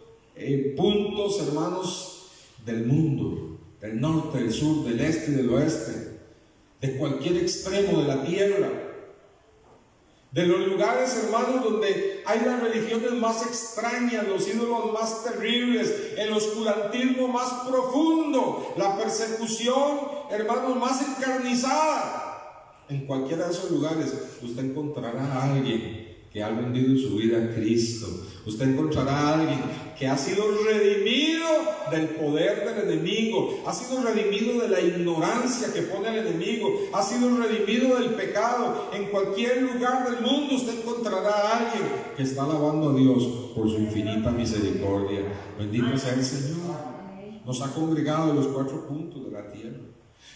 puntos, hermanos, del mundo, del norte, del sur, del este y del oeste, de cualquier extremo de la tierra, de los lugares, hermanos, donde hay las religiones más extrañas, los ídolos más terribles, el oscurantismo más profundo, la persecución, hermanos, más encarnizada. En cualquiera de esos lugares usted encontrará a alguien que ha rendido su vida a Cristo. Usted encontrará a alguien que ha sido redimido del poder del enemigo, ha sido redimido de la ignorancia que pone el enemigo, ha sido redimido del pecado. En cualquier lugar del mundo usted encontrará a alguien que está alabando a Dios por su infinita misericordia. Bendito sea el Señor. Nos ha congregado en los 4 puntos de la tierra.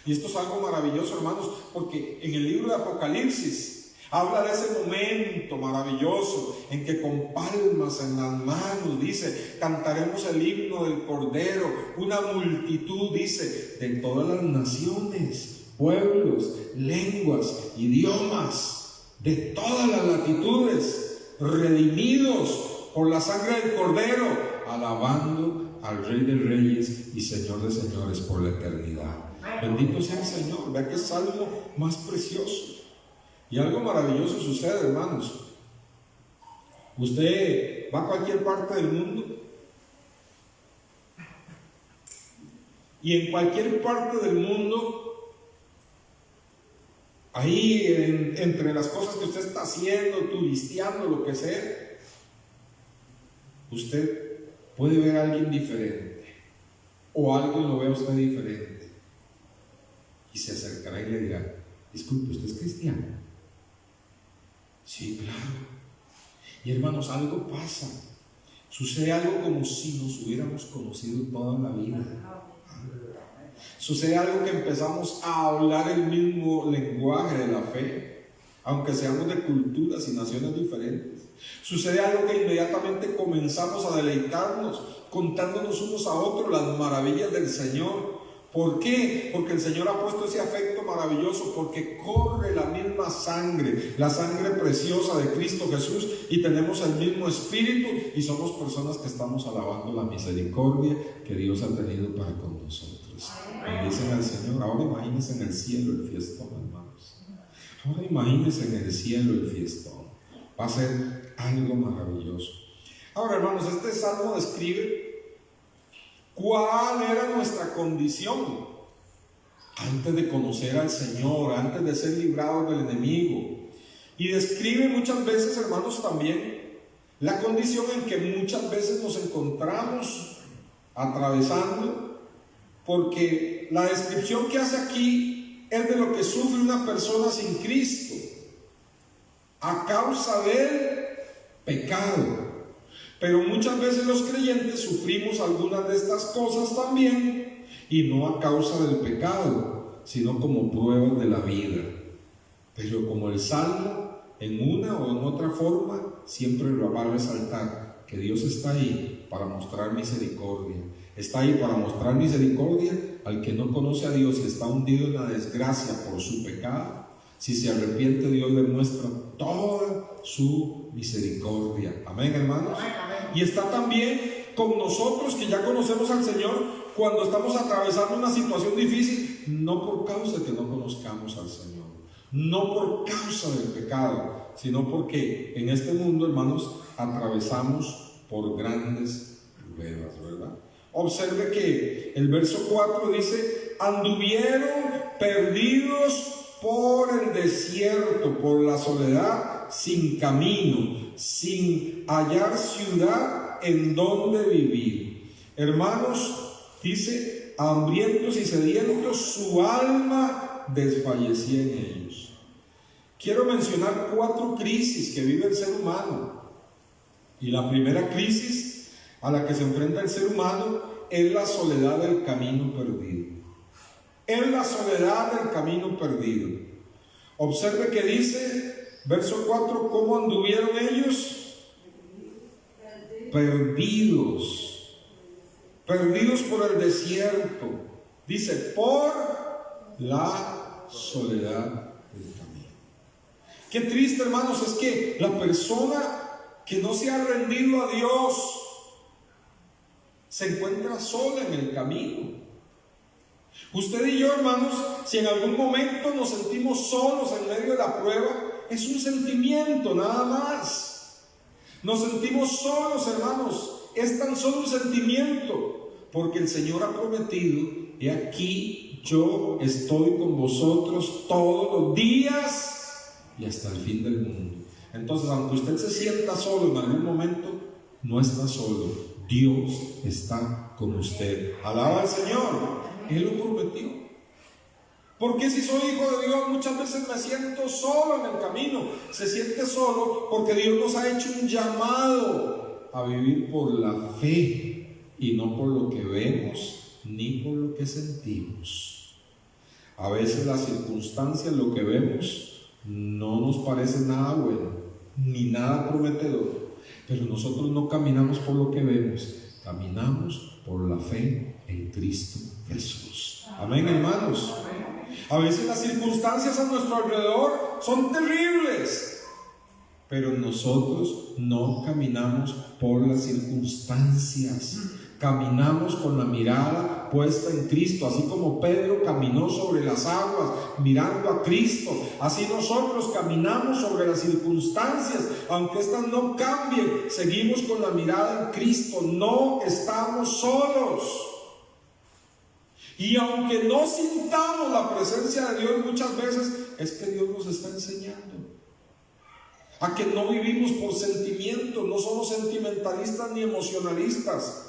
Y esto es algo maravilloso, hermanos, porque en el libro de Apocalipsis habla de ese momento maravilloso en que con palmas en las manos, dice, cantaremos el himno del Cordero. Una multitud, dice, de todas las naciones, pueblos, lenguas, idiomas, de todas las latitudes, redimidos por la sangre del Cordero, alabando al Rey de Reyes y Señor de Señores por la eternidad. Bendito sea el Señor. Vea que salmo más precioso. Y algo maravilloso sucede, hermanos. Usted va a cualquier parte del mundo y en cualquier parte del mundo, ahí entre las cosas que usted está haciendo, turisteando, lo que sea, usted puede ver a alguien diferente o alguien lo ve a usted diferente y se acercará y le dirá: disculpe, ¿usted es cristiano? Sí, claro. Y hermanos, algo pasa. Sucede algo como si nos hubiéramos conocido toda la vida. Sucede algo que empezamos a hablar el mismo lenguaje de la fe, aunque seamos de culturas y naciones diferentes. Sucede algo que inmediatamente comenzamos a deleitarnos, contándonos unos a otros las maravillas del Señor. ¿Por qué? Porque el Señor ha puesto ese afecto maravilloso, porque corre la misma sangre, la sangre preciosa de Cristo Jesús, y tenemos el mismo espíritu y somos personas que estamos alabando la misericordia que Dios ha tenido para con nosotros. Bendicen al Señor. Ahora imagínense en el cielo el fiestón, hermanos. Ahora imagínense en el cielo el fiestón. Va a ser algo maravilloso. Ahora, hermanos, este salmo describe cuál era nuestra condición antes de conocer al Señor, antes de ser librados del enemigo. Y describe muchas veces, hermanos, también la condición en que muchas veces nos encontramos atravesando, porque la descripción que hace aquí es de lo que sufre una persona sin Cristo a causa del pecado. Pero muchas veces los creyentes sufrimos algunas de estas cosas también, y no a causa del pecado, sino como pruebas de la vida. Pero como el Salmo, en una o en otra forma, siempre lo va a resaltar que Dios está ahí para mostrar misericordia. Está ahí para mostrar misericordia al que no conoce a Dios y está hundido en la desgracia por su pecado. Si se arrepiente, Dios le muestra toda su misericordia. Amén, hermanos. Y está también con nosotros que ya conocemos al Señor cuando estamos atravesando una situación difícil, no por causa de que no conozcamos al Señor, no por causa del pecado, sino porque en este mundo, hermanos, atravesamos por grandes pruebas, ¿verdad? Observe que el verso 4 dice: anduvieron perdidos por el desierto, por la soledad, sin camino, sin hallar ciudad en donde vivir. Hermanos, dice, hambrientos y sedientos, su alma desfallecía en ellos. Quiero mencionar 4 crisis que vive el ser humano. Y la primera crisis a la que se enfrenta el ser humano es la soledad del camino perdido. Es la soledad del camino perdido. Observe que dice, verso 4, ¿cómo anduvieron ellos? Perdidos. Perdidos por el desierto. Dice, por la soledad del camino. Qué triste, hermanos, es que la persona que no se ha rendido a Dios se encuentra sola en el camino. Usted y yo, hermanos, si en algún momento nos sentimos solos en medio de la prueba, es un sentimiento nada más. Nos sentimos solos, hermanos, es tan solo un sentimiento, porque el Señor ha prometido: he aquí, yo estoy con vosotros todos los días y hasta el fin del mundo. Entonces, aunque usted se sienta solo en algún momento, no está solo, Dios está con usted. Alaba al Señor, Él lo prometió. Porque si soy hijo de Dios, muchas veces me siento solo en el camino. Se siente solo porque Dios nos ha hecho un llamado a vivir por la fe y no por lo que vemos ni por lo que sentimos. A veces las circunstancias, lo que vemos, no nos parece nada bueno ni nada prometedor, pero nosotros no caminamos por lo que vemos, caminamos por la fe en Cristo Jesús. Amén, hermanos. A veces las circunstancias a nuestro alrededor son terribles, pero nosotros no caminamos por las circunstancias, caminamos con la mirada puesta en Cristo. Así como Pedro caminó sobre las aguas mirando a Cristo, así nosotros caminamos sobre las circunstancias, aunque estas no cambien, seguimos con la mirada en Cristo, no estamos solos. Y aunque no sintamos la presencia de Dios muchas veces, es que Dios nos está enseñando a que no vivimos por sentimientos, no somos sentimentalistas ni emocionalistas.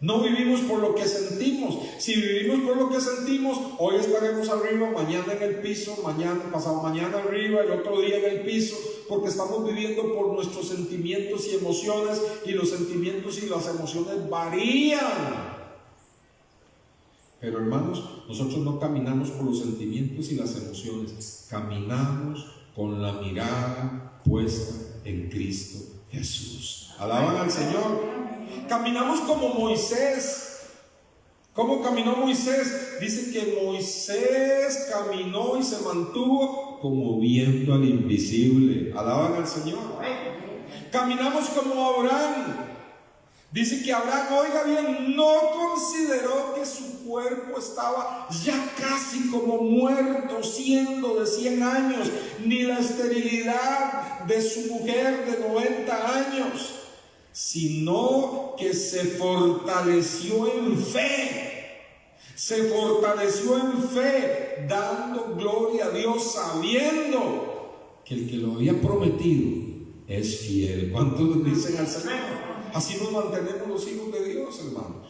No vivimos por lo que sentimos. Si vivimos por lo que sentimos, hoy estaremos arriba, mañana en el piso, mañana, pasado mañana arriba, el otro día en el piso, porque estamos viviendo por nuestros sentimientos y emociones, y los sentimientos y las emociones varían. Pero hermanos, nosotros no caminamos por los sentimientos y las emociones, caminamos con la mirada puesta en Cristo Jesús. Alaban al Señor. Caminamos como Moisés. ¿Cómo caminó Moisés? Dice que Moisés caminó y se mantuvo como viendo al invisible. Alaban al Señor. Caminamos como Abraham. Dice que Abraham, oiga bien, no consideró que su cuerpo estaba ya casi como muerto, siendo de 100 años, ni la esterilidad de su mujer de 90 años, sino que se fortaleció en fe. Se fortaleció en fe, dando gloria a Dios, sabiendo que el que lo había prometido es fiel. ¿Cuántos dicen al Señor? Así nos mantenemos los hijos de Dios, hermanos.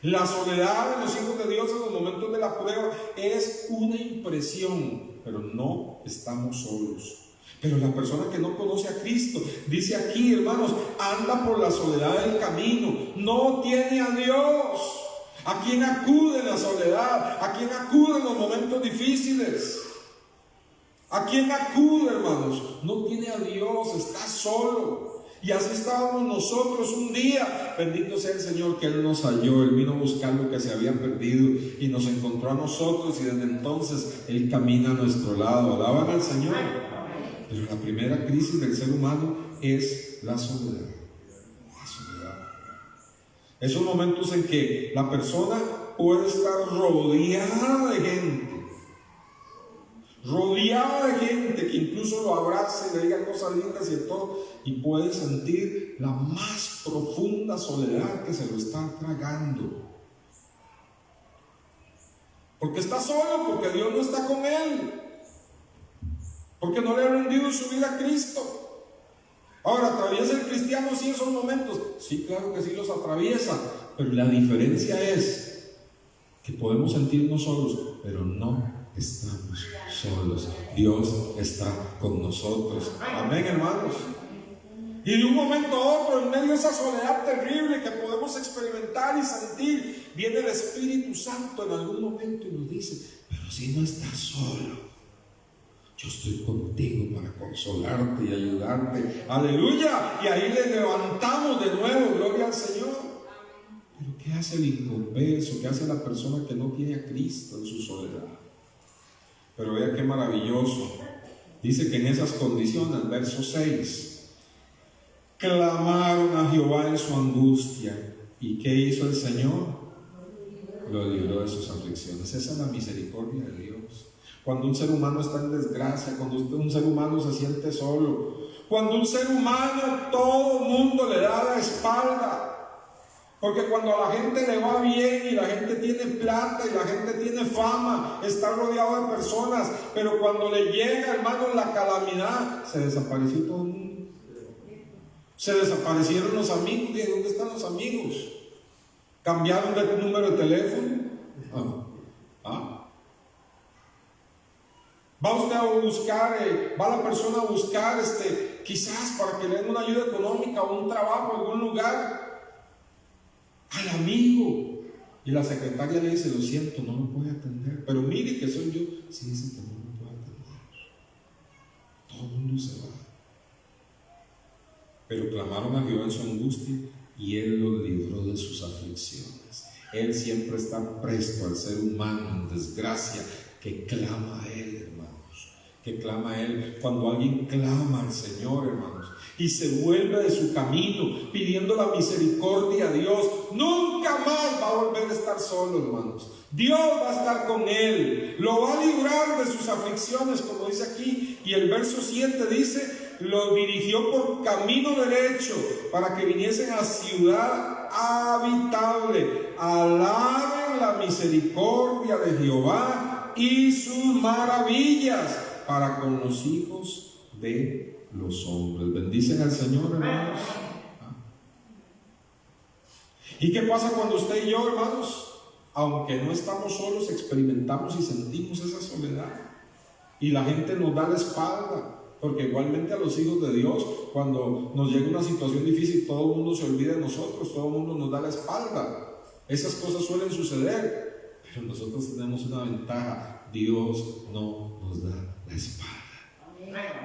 La soledad de los hijos de Dios en los momentos de la prueba es una impresión, pero no estamos solos. Pero la persona que no conoce a Cristo, dice aquí, hermanos, anda por la soledad del camino, no tiene a Dios. ¿A quién acude en la soledad? ¿A quién acude en los momentos difíciles? ¿A quién acude, hermanos? No tiene a Dios, está solo. Y así estábamos nosotros un día. Bendito sea el Señor que Él nos halló. Él vino a buscar lo que se había perdido y nos encontró a nosotros, y desde entonces Él camina a nuestro lado. Alaban al Señor. Pero la primera crisis del ser humano es la soledad. La soledad. Esos momentos en que la persona puede estar rodeada de gente, que incluso lo abrace y le diga cosas lindas y todo, y puede sentir la más profunda soledad, que se lo está tragando, porque está solo, porque Dios no está con él, porque no le ha rendido su vida a Cristo. Ahora, ¿atraviesa el cristiano sí esos momentos? Sí, claro que sí los atraviesa, pero la diferencia es que podemos sentirnos solos, pero no estamos solos. Dios está con nosotros. Amén, hermanos. Y de un momento a otro, en medio de esa soledad terrible que podemos experimentar y sentir, viene el Espíritu Santo en algún momento y nos dice: pero si no estás solo, yo estoy contigo para consolarte y ayudarte. Aleluya. Y ahí le levantamos de nuevo, gloria al Señor. Pero ¿qué hace el inconverso? ¿Qué hace la persona que no tiene a Cristo en su soledad? Pero vea qué maravilloso. Dice que en esas condiciones, verso 6, clamaron a Jehová en su angustia. ¿Y qué hizo el Señor? Lo libró de sus aflicciones. Esa es la misericordia de Dios. Cuando un ser humano está en desgracia, cuando un ser humano se siente solo, cuando un ser humano, todo el mundo le da la espalda. Porque cuando a la gente le va bien y la gente tiene plata y la gente tiene fama, está rodeado de personas, pero cuando le llega, hermano, la calamidad, se desapareció todo el mundo. Se desaparecieron los amigos. Bien, ¿dónde están los amigos? ¿Cambiaron de número de teléfono? Va usted a buscar, va la persona a buscar quizás para que le den una ayuda económica o un trabajo en algún lugar al amigo, y la secretaria le dice: lo siento, no me puede atender, pero mire que soy yo. Sí, dice que no me puede atender. Todo el mundo se va, pero clamaron a Jehová en su angustia y Él los libró de sus aflicciones. Él siempre está presto al ser humano en desgracia que clama a Él, hermanos, que clama a Él. Cuando alguien clama al Señor, hermanos, y se vuelve de su camino pidiendo la misericordia a Dios, nunca más va a volver a estar solo, hermanos. Dios va a estar con él, lo va a librar de sus aflicciones, como dice aquí. Y el verso 7 dice: lo dirigió por camino derecho para que viniesen a ciudad habitable. Alaben la misericordia de Jehová y sus maravillas para con los hijos de los hombres. Bendicen al Señor, hermanos. ¿Y qué pasa cuando usted y yo, hermanos, aunque no estamos solos, experimentamos y sentimos esa soledad? Y la gente nos da la espalda, porque igualmente a los hijos de Dios, cuando nos llega una situación difícil, todo el mundo se olvida de nosotros, todo el mundo nos da la espalda. Esas cosas suelen suceder, pero nosotros tenemos una ventaja: Dios no nos da la espalda.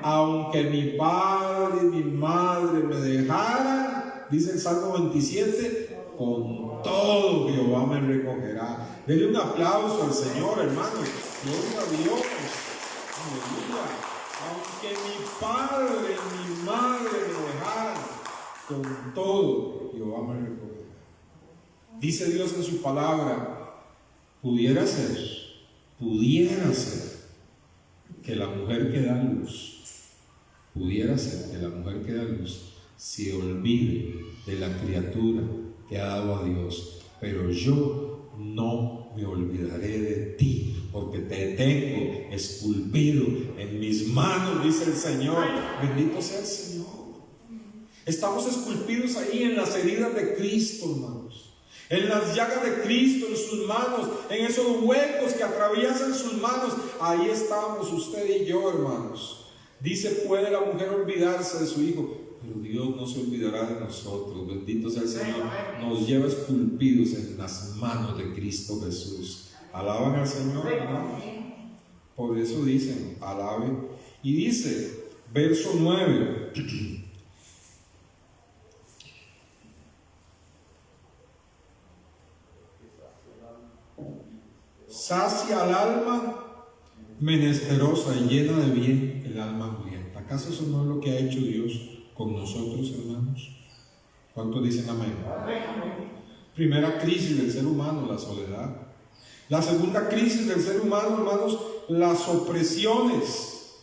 Aunque mi padre y mi madre me dejaran, dice el Salmo 27, con todo Jehová me recogerá. Denle un aplauso al Señor, hermanos. Gloria a Dios. Aleluya. Aunque mi padre y mi madre me dejaran, con todo Jehová me recogerá. Dice Dios en su palabra: pudiera ser que la mujer que da luz, se olvide de la criatura que ha dado a Dios, pero yo no me olvidaré de ti, porque te tengo esculpido en mis manos, dice el Señor. Bendito sea el Señor. Estamos esculpidos ahí en las heridas de Cristo, hermanos, en las llagas de Cristo, en sus manos, en esos huecos que atraviesan sus manos. Ahí estamos usted y yo, hermanos. Dice: puede la mujer olvidarse de su hijo, pero Dios no se olvidará de nosotros. Bendito sea el Señor. Nos lleva esculpidos en las manos de Cristo Jesús. Alaban al Señor, hermanos. Por eso dicen: alaben. Y dice, verso 9: sacia al alma menesterosa y llena de bien el alma hambrienta. ¿Acaso eso no es lo que ha hecho Dios con nosotros, hermanos? ¿Cuántos dicen amén? Primera crisis del ser humano, la soledad. La segunda crisis del ser humano, hermanos, las opresiones.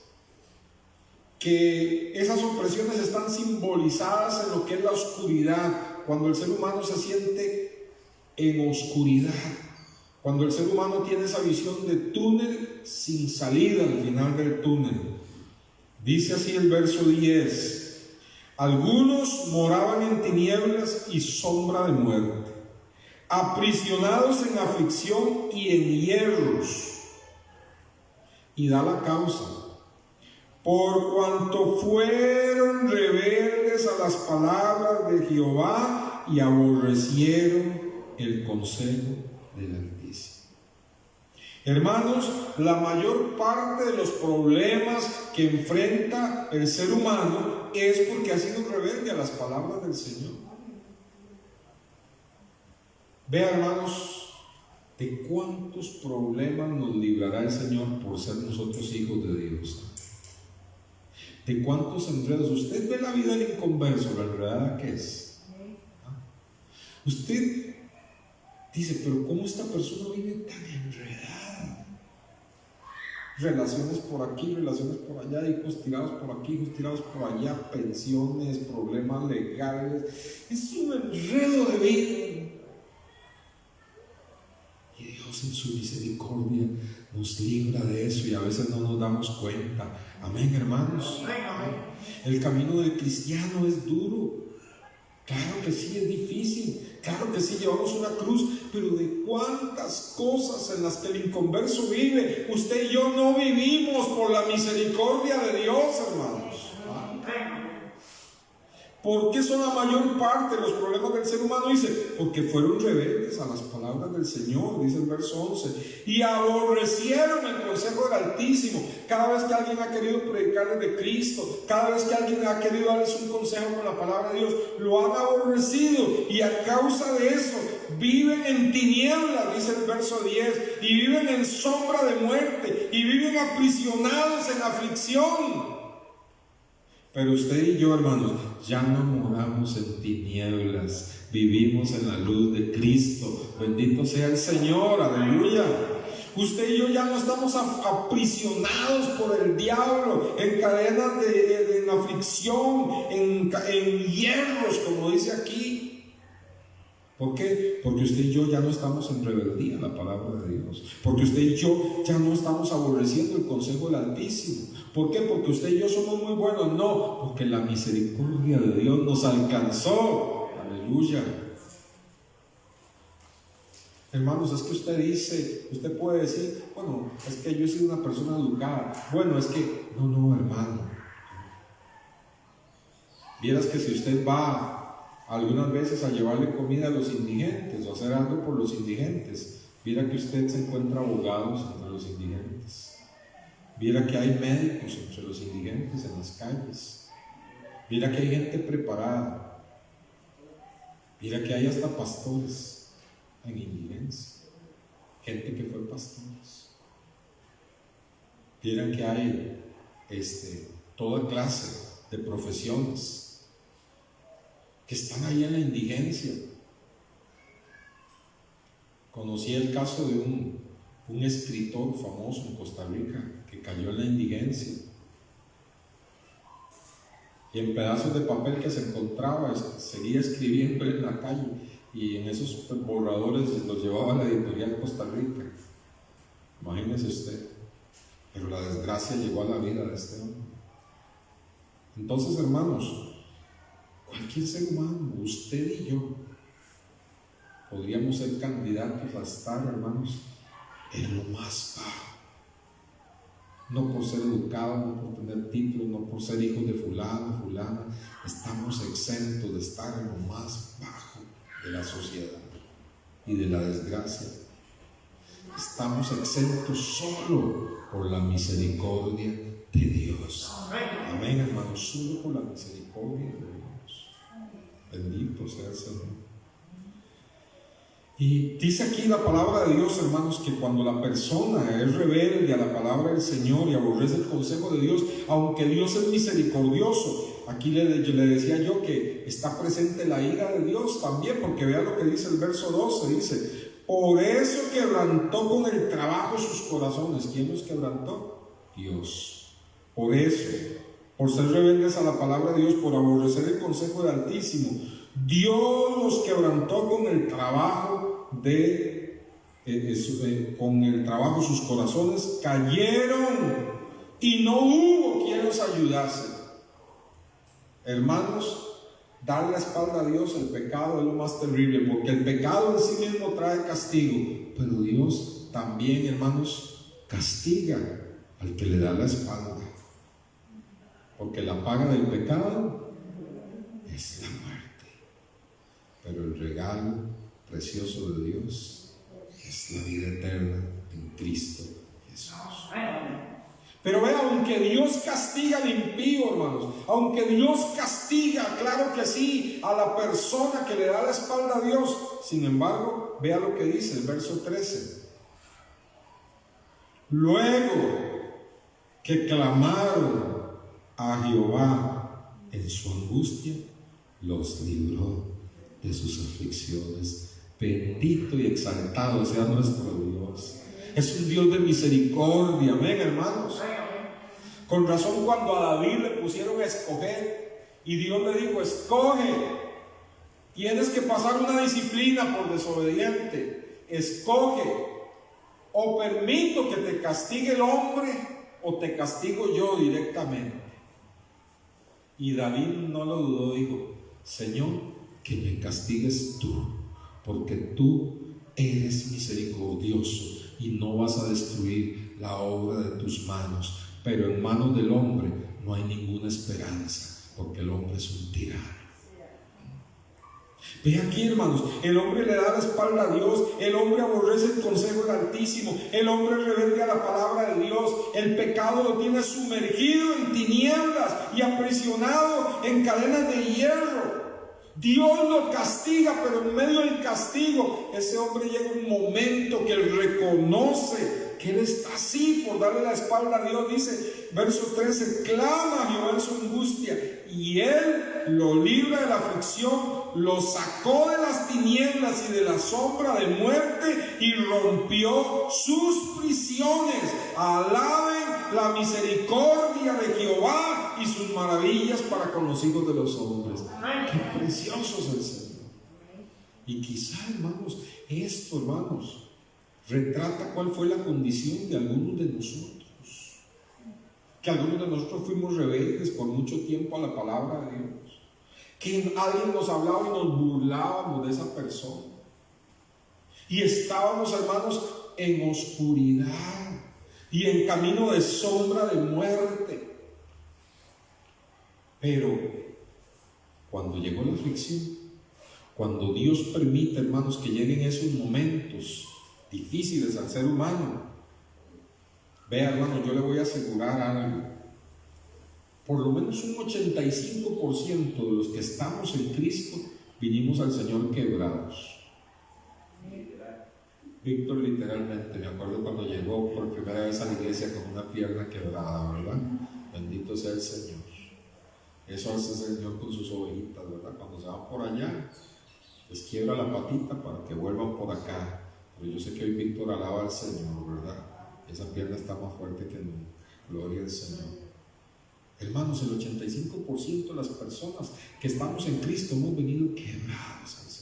Que esas opresiones están simbolizadas en lo que es la oscuridad. Cuando el ser humano se siente en oscuridad, cuando el ser humano tiene esa visión de túnel sin salida al final del túnel. Dice así el verso 10: algunos moraban en tinieblas y sombra de muerte, aprisionados en aflicción y en hierros. Y da la causa: por cuanto fueron rebeldes a las palabras de Jehová y aborrecieron el consejo del Altísimo. Hermanos, la mayor parte de los problemas que enfrenta el ser humano es porque ha sido rebelde a las palabras del Señor. Vea, hermanos, de cuántos problemas nos librará el Señor por ser nosotros hijos de Dios. De cuántos enredos. Usted ve la vida del inconverso, la enredada que es. Usted dice: pero ¿cómo esta persona vive tan enredada? Relaciones por aquí, relaciones por allá, hijos tirados por aquí, hijos tirados por allá, pensiones, problemas legales. Es un enredo de vida. Y Dios en su misericordia nos libra de eso y a veces no nos damos cuenta. Amén, hermanos. El camino del cristiano es duro. Claro que sí, es difícil. Claro que sí, llevamos una cruz. Pero de cuántas cosas en las que el inconverso vive, usted y yo no vivimos por la misericordia de Dios, hermanos. ¿Por qué son la mayor parte de los problemas del ser humano? Dice, porque fueron rebeldes a las palabras del Señor, dice el verso 11, y aborrecieron el consejo del Altísimo. Cada vez que alguien ha querido predicarles de Cristo, cada vez que alguien ha querido darles un consejo con la palabra de Dios, lo han aborrecido, y a causa de eso viven en tinieblas, dice el verso 10, y viven en sombra de muerte, y viven aprisionados en aflicción. Pero usted y yo, hermanos, ya no moramos en tinieblas, vivimos en la luz de Cristo. Bendito sea el Señor, aleluya. Usted y yo ya no estamos aprisionados por el diablo, en cadenas de aflicción, en hierros, como dice aquí. ¿Por qué? Porque usted y yo ya no estamos en rebeldía a la palabra de Dios. Porque usted y yo ya no estamos aborreciendo el consejo del Altísimo. ¿Por qué? Porque usted y yo somos muy buenos. No, porque la misericordia de Dios nos alcanzó. Aleluya. Hermanos, es que usted puede decir, bueno, es que yo he sido una persona educada. Bueno, es que, no, hermano. Vieras que si usted va algunas veces a llevarle comida a los indigentes o hacer algo por los indigentes, viera que usted se encuentra abogados entre los indigentes. Viera que hay médicos entre los indigentes en las calles. Viera que hay gente preparada. Viera que hay hasta pastores en indigencia. Gente que fue pastores. Vieran que hay toda clase de profesiones que están ahí en la indigencia. Conocí el caso de un escritor famoso en Costa Rica que cayó en la indigencia y en pedazos de papel que se encontraba seguía escribiendo en la calle, y en esos borradores los llevaba a la editorial Costa Rica. Imagínese usted. Pero la desgracia llegó a la vida de este hombre. Entonces, hermanos, cualquier ser humano, usted y yo, podríamos ser candidatos a estar, hermanos, en lo más bajo. No por ser educados, no por tener títulos, no por ser hijos de fulano, fulana. Estamos exentos de estar en lo más bajo de la sociedad y de la desgracia. Estamos exentos solo por la misericordia de Dios. Amén, hermanos, solo por la misericordia de Dios. Bendito sea el Señor. Y dice aquí la palabra de Dios, hermanos, que cuando la persona es rebelde a la palabra del Señor y aborrece el consejo de Dios, aunque Dios es misericordioso, aquí le decía yo que está presente la ira de Dios también, porque vea lo que dice el verso 12, dice, por eso quebrantó con el trabajo sus corazones. ¿Quién los quebrantó? Dios. Por eso, por ser rebeldes a la palabra de Dios, por aborrecer el consejo del Altísimo, Dios los quebrantó con el trabajo con el trabajo sus corazones cayeron y no hubo quien los ayudase. Hermanos, dar la espalda a Dios, el pecado es lo más terrible, porque el pecado en sí mismo trae castigo, pero Dios también, hermanos, castiga al que le da la espalda, porque la paga del pecado es la muerte. Pero el regalo precioso de Dios es la vida eterna en Cristo Jesús. Pero vea, aunque Dios castiga al impío, hermanos, aunque Dios castiga, claro que sí, a la persona que le da la espalda a Dios, sin embargo, vea lo que dice el verso 13. Luego que clamaron a Jehová en su angustia, los libró de sus aflicciones. Bendito y exaltado sea nuestro Dios. Es un Dios de misericordia, amén, hermanos. Con razón, cuando a David le pusieron a escoger y Dios le dijo, escoge, tienes que pasar una disciplina por desobediente, escoge. o permito que te castigue el hombre, o te castigo yo directamente. Y David no lo dudó, dijo: Señor, que me castigues tú, porque tú eres misericordioso y no vas a destruir la obra de tus manos. Pero en manos del hombre no hay ninguna esperanza, porque el hombre es un tirano. Ve aquí, hermanos, el hombre le da la espalda a Dios, el hombre aborrece el consejo del Altísimo, el hombre rebelde a la palabra de Dios, el pecado lo tiene sumergido en tinieblas y aprisionado en cadenas de hierro. Dios lo castiga, pero en medio del castigo, ese hombre llega un momento que él reconoce que él está así por darle la espalda a Dios. Dice, verso 13, clama a Jehová en su angustia, y él lo libra de la aflicción, lo sacó de las tinieblas y de la sombra de muerte, y rompió sus prisiones. Alaben la misericordia de Jehová y sus maravillas para con los hijos de los hombres. Qué precioso es el Señor. Y quizá, hermanos, esto, hermanos, retrata cuál fue la condición de algunos de nosotros. Que algunos de nosotros fuimos rebeldes por mucho tiempo a la palabra de Dios. Que alguien nos hablaba y nos burlábamos de esa persona. Y estábamos, hermanos, en oscuridad y en camino de sombra de muerte. Pero cuando llegó la aflicción, cuando Dios permite, hermanos, que lleguen esos momentos difíciles al ser humano, vea, hermano, yo le voy a asegurar algo: por lo menos un 85% de los que estamos en Cristo vinimos al Señor quebrados. Víctor, literalmente, me acuerdo cuando llegó por primera vez a la iglesia con una pierna quebrada, ¿verdad? Bendito sea el Señor. Eso hace el Señor con sus ovejitas, ¿verdad? Cuando se van por allá, les quiebra la patita para que vuelvan por acá. Pero yo sé que hoy Víctor alaba al Señor, ¿verdad? Esa pierna está más fuerte que nunca. Gloria al Señor. Hermanos, el 85% de las personas que estamos en Cristo hemos venido quebrados al Señor.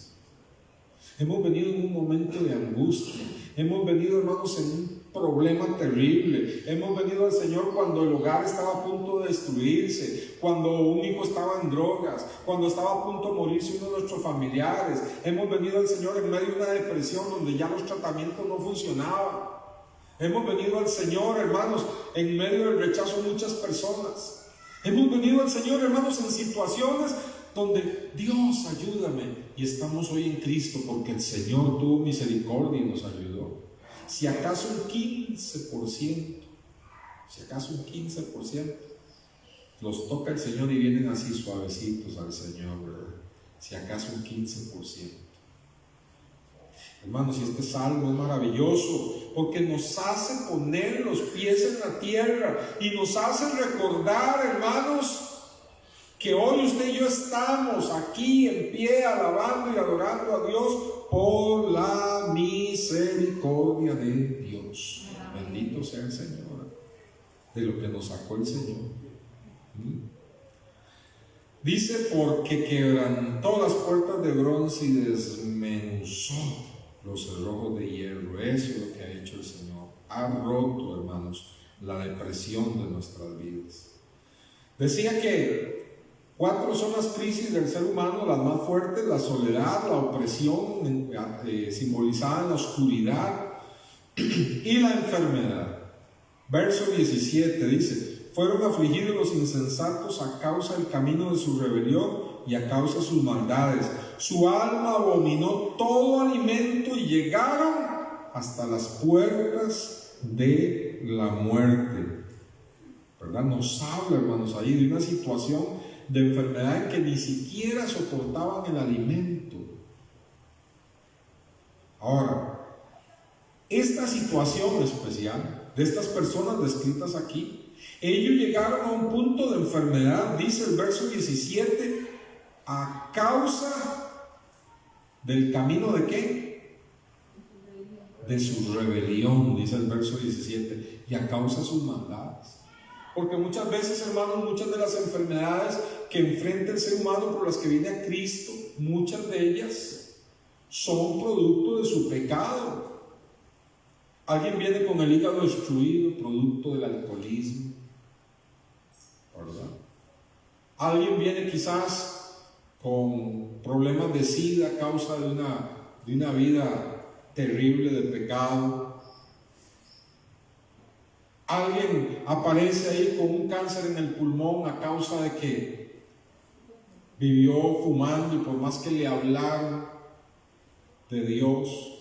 Hemos venido en un momento de angustia. Hemos venido, hermanos, en un problema terrible. Hemos venido al Señor cuando el hogar estaba a punto de destruirse, cuando un hijo estaba en drogas, cuando estaba a punto de morirse uno de nuestros familiares. Hemos venido al Señor en medio de una depresión donde ya los tratamientos no funcionaban. Hemos venido al Señor, hermanos, en medio del rechazo de muchas personas. Hemos venido al Señor, hermanos, en situaciones donde Dios, ayúdame. Y estamos hoy en Cristo porque el Señor tuvo misericordia y nos ayudó. Si acaso un 15%, los toca el Señor y vienen así suavecitos al Señor, ¿verdad? Si acaso un 15%. Hermanos, y este salmo es maravilloso porque nos hace poner los pies en la tierra y nos hace recordar, hermanos, que hoy usted y yo estamos aquí en pie alabando y adorando a Dios por la misericordia de Dios. Bendito sea el Señor, de lo que nos sacó el Señor. Dice, porque quebrantó las puertas de bronce y desmenuzó los cerrojos de hierro. Eso es lo que ha hecho el Señor. Ha roto, hermanos, la depresión de nuestras vidas. Decía que 4 son las crisis del ser humano, las más fuertes: la soledad, la opresión, simbolizada en la oscuridad, y la enfermedad. Verso 17 dice, fueron afligidos los insensatos a causa del camino de su rebelión y a causa de sus maldades. Su alma abominó todo alimento y llegaron hasta las puertas de la muerte. ¿Verdad? Nos habla, hermanos, ahí de una situación de enfermedad en que ni siquiera soportaban el alimento. Ahora, esta situación especial de estas personas descritas aquí, ellos llegaron a un punto de enfermedad, dice el verso 17, a causa del camino de ¿qué? De su rebelión, dice el verso 17, y a causa de sus maldades. Porque muchas veces, hermanos, muchas de las enfermedades que enfrenta el ser humano por las que viene a Cristo, muchas de ellas son producto de su pecado. Alguien viene con el hígado destruido, producto del alcoholismo, ¿verdad? Alguien viene quizás con problemas de SIDA a causa de una vida terrible de pecado. Alguien aparece ahí con un cáncer en el pulmón a causa de que vivió fumando y por más que le hablaron de Dios,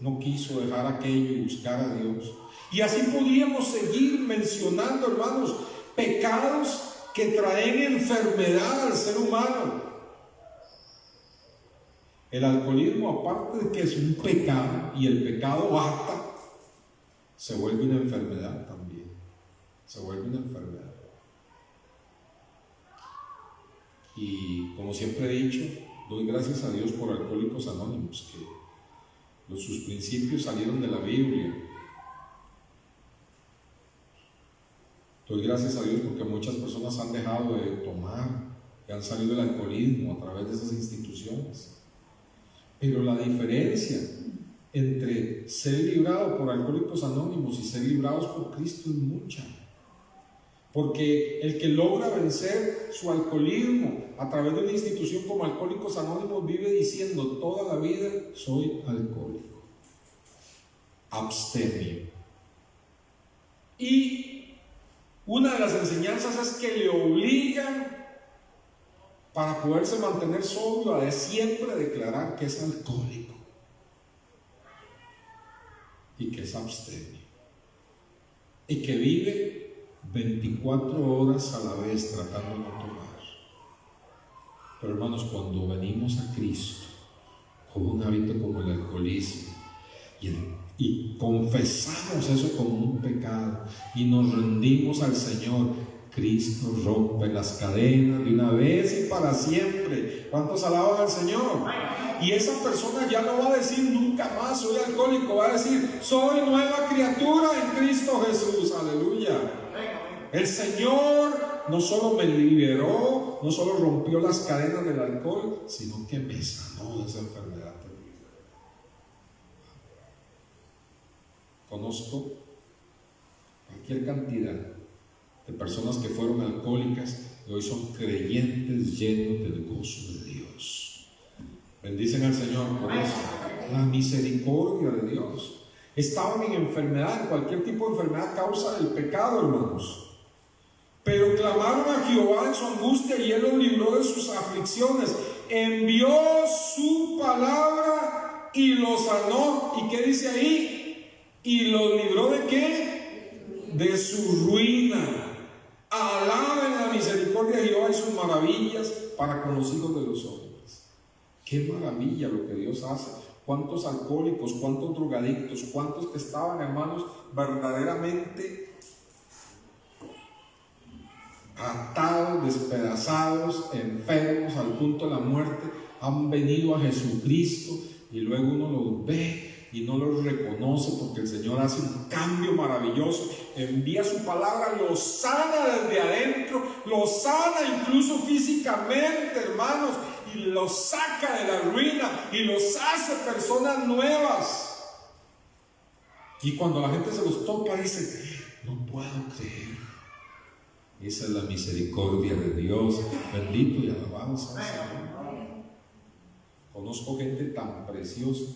no quiso dejar aquello y buscar a Dios. Y así podríamos seguir mencionando, hermanos, pecados que traen enfermedad al ser humano. El alcoholismo, aparte de que es un pecado, y el pecado ata, se vuelve una enfermedad también. Se vuelve una enfermedad. Y como siempre he dicho, doy gracias a Dios por Alcohólicos Anónimos, que sus principios salieron de la Biblia. Doy gracias a Dios porque muchas personas han dejado de tomar, que han salido del alcoholismo a través de esas instituciones. Pero la diferencia entre ser librado por Alcohólicos Anónimos y ser librados por Cristo es mucha. Porque el que logra vencer su alcoholismo a través de una institución como Alcohólicos Anónimos vive diciendo toda la vida: soy alcohólico, abstemio. Y una de las enseñanzas es que le obligan, para poderse mantener sobrio, a siempre declarar que es alcohólico y que es abstemio y que vive 24 horas a la vez tratando de no tomar. Pero hermanos, cuando venimos a Cristo con un hábito como el alcoholismo y confesamos eso como un pecado y nos rendimos al Señor, Cristo rompe las cadenas de una vez y para siempre. ¿Cuántos alaban al Señor? Y esa persona ya no va a decir nunca más soy alcohólico, va a decir soy nueva criatura en Cristo Jesús. Aleluya. El Señor no solo me liberó, no solo rompió las cadenas del alcohol, sino que me sanó de esa enfermedad terrible. Conozco cualquier cantidad de personas que fueron alcohólicas y hoy son creyentes llenos del gozo de Dios. Bendicen al Señor por eso. La misericordia de Dios. Estaban en enfermedad, en cualquier tipo de enfermedad a causa del pecado, hermanos. Pero clamaron a Jehová en su angustia y Él los libró de sus aflicciones. Envió su palabra y los sanó. ¿Y qué dice ahí? ¿Y los libró de qué? De su ruina. Alaben la misericordia de Jehová y sus maravillas para con los hijos de los hombres. Qué maravilla lo que Dios hace. Cuántos alcohólicos, cuántos drogadictos, cuántos que estaban, hermanos, verdaderamente atados, despedazados, enfermos al punto de la muerte, han venido a Jesucristo y luego uno los ve y no los reconoce porque el Señor hace un cambio maravilloso, envía su palabra, los sana desde adentro, los sana incluso físicamente, hermanos, y los saca de la ruina y los hace personas nuevas. Y cuando la gente se los topa dice: no puedo creer. Esa es la misericordia de Dios. Bendito y alabado sea el Señor. Conozco gente tan preciosa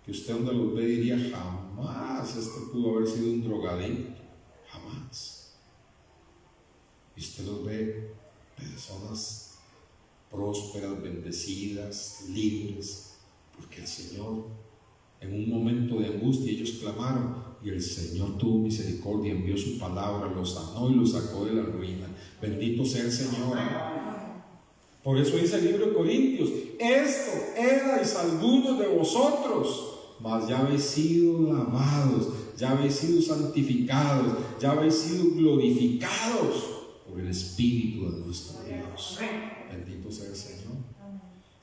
que usted donde los ve diría: jamás este pudo haber sido un drogadicto, jamás. Y usted los ve personas prósperas, bendecidas, libres, porque el Señor, en un momento de angustia, ellos clamaron y el Señor tuvo misericordia, envió su palabra, los sanó y los sacó de la ruina. Bendito sea el Señor. Por eso dice el libro de Corintios: esto erais algunos de vosotros, mas ya habéis sido lavados, ya habéis sido santificados, ya habéis sido glorificados por el Espíritu de nuestro Dios. Bendito sea el Señor.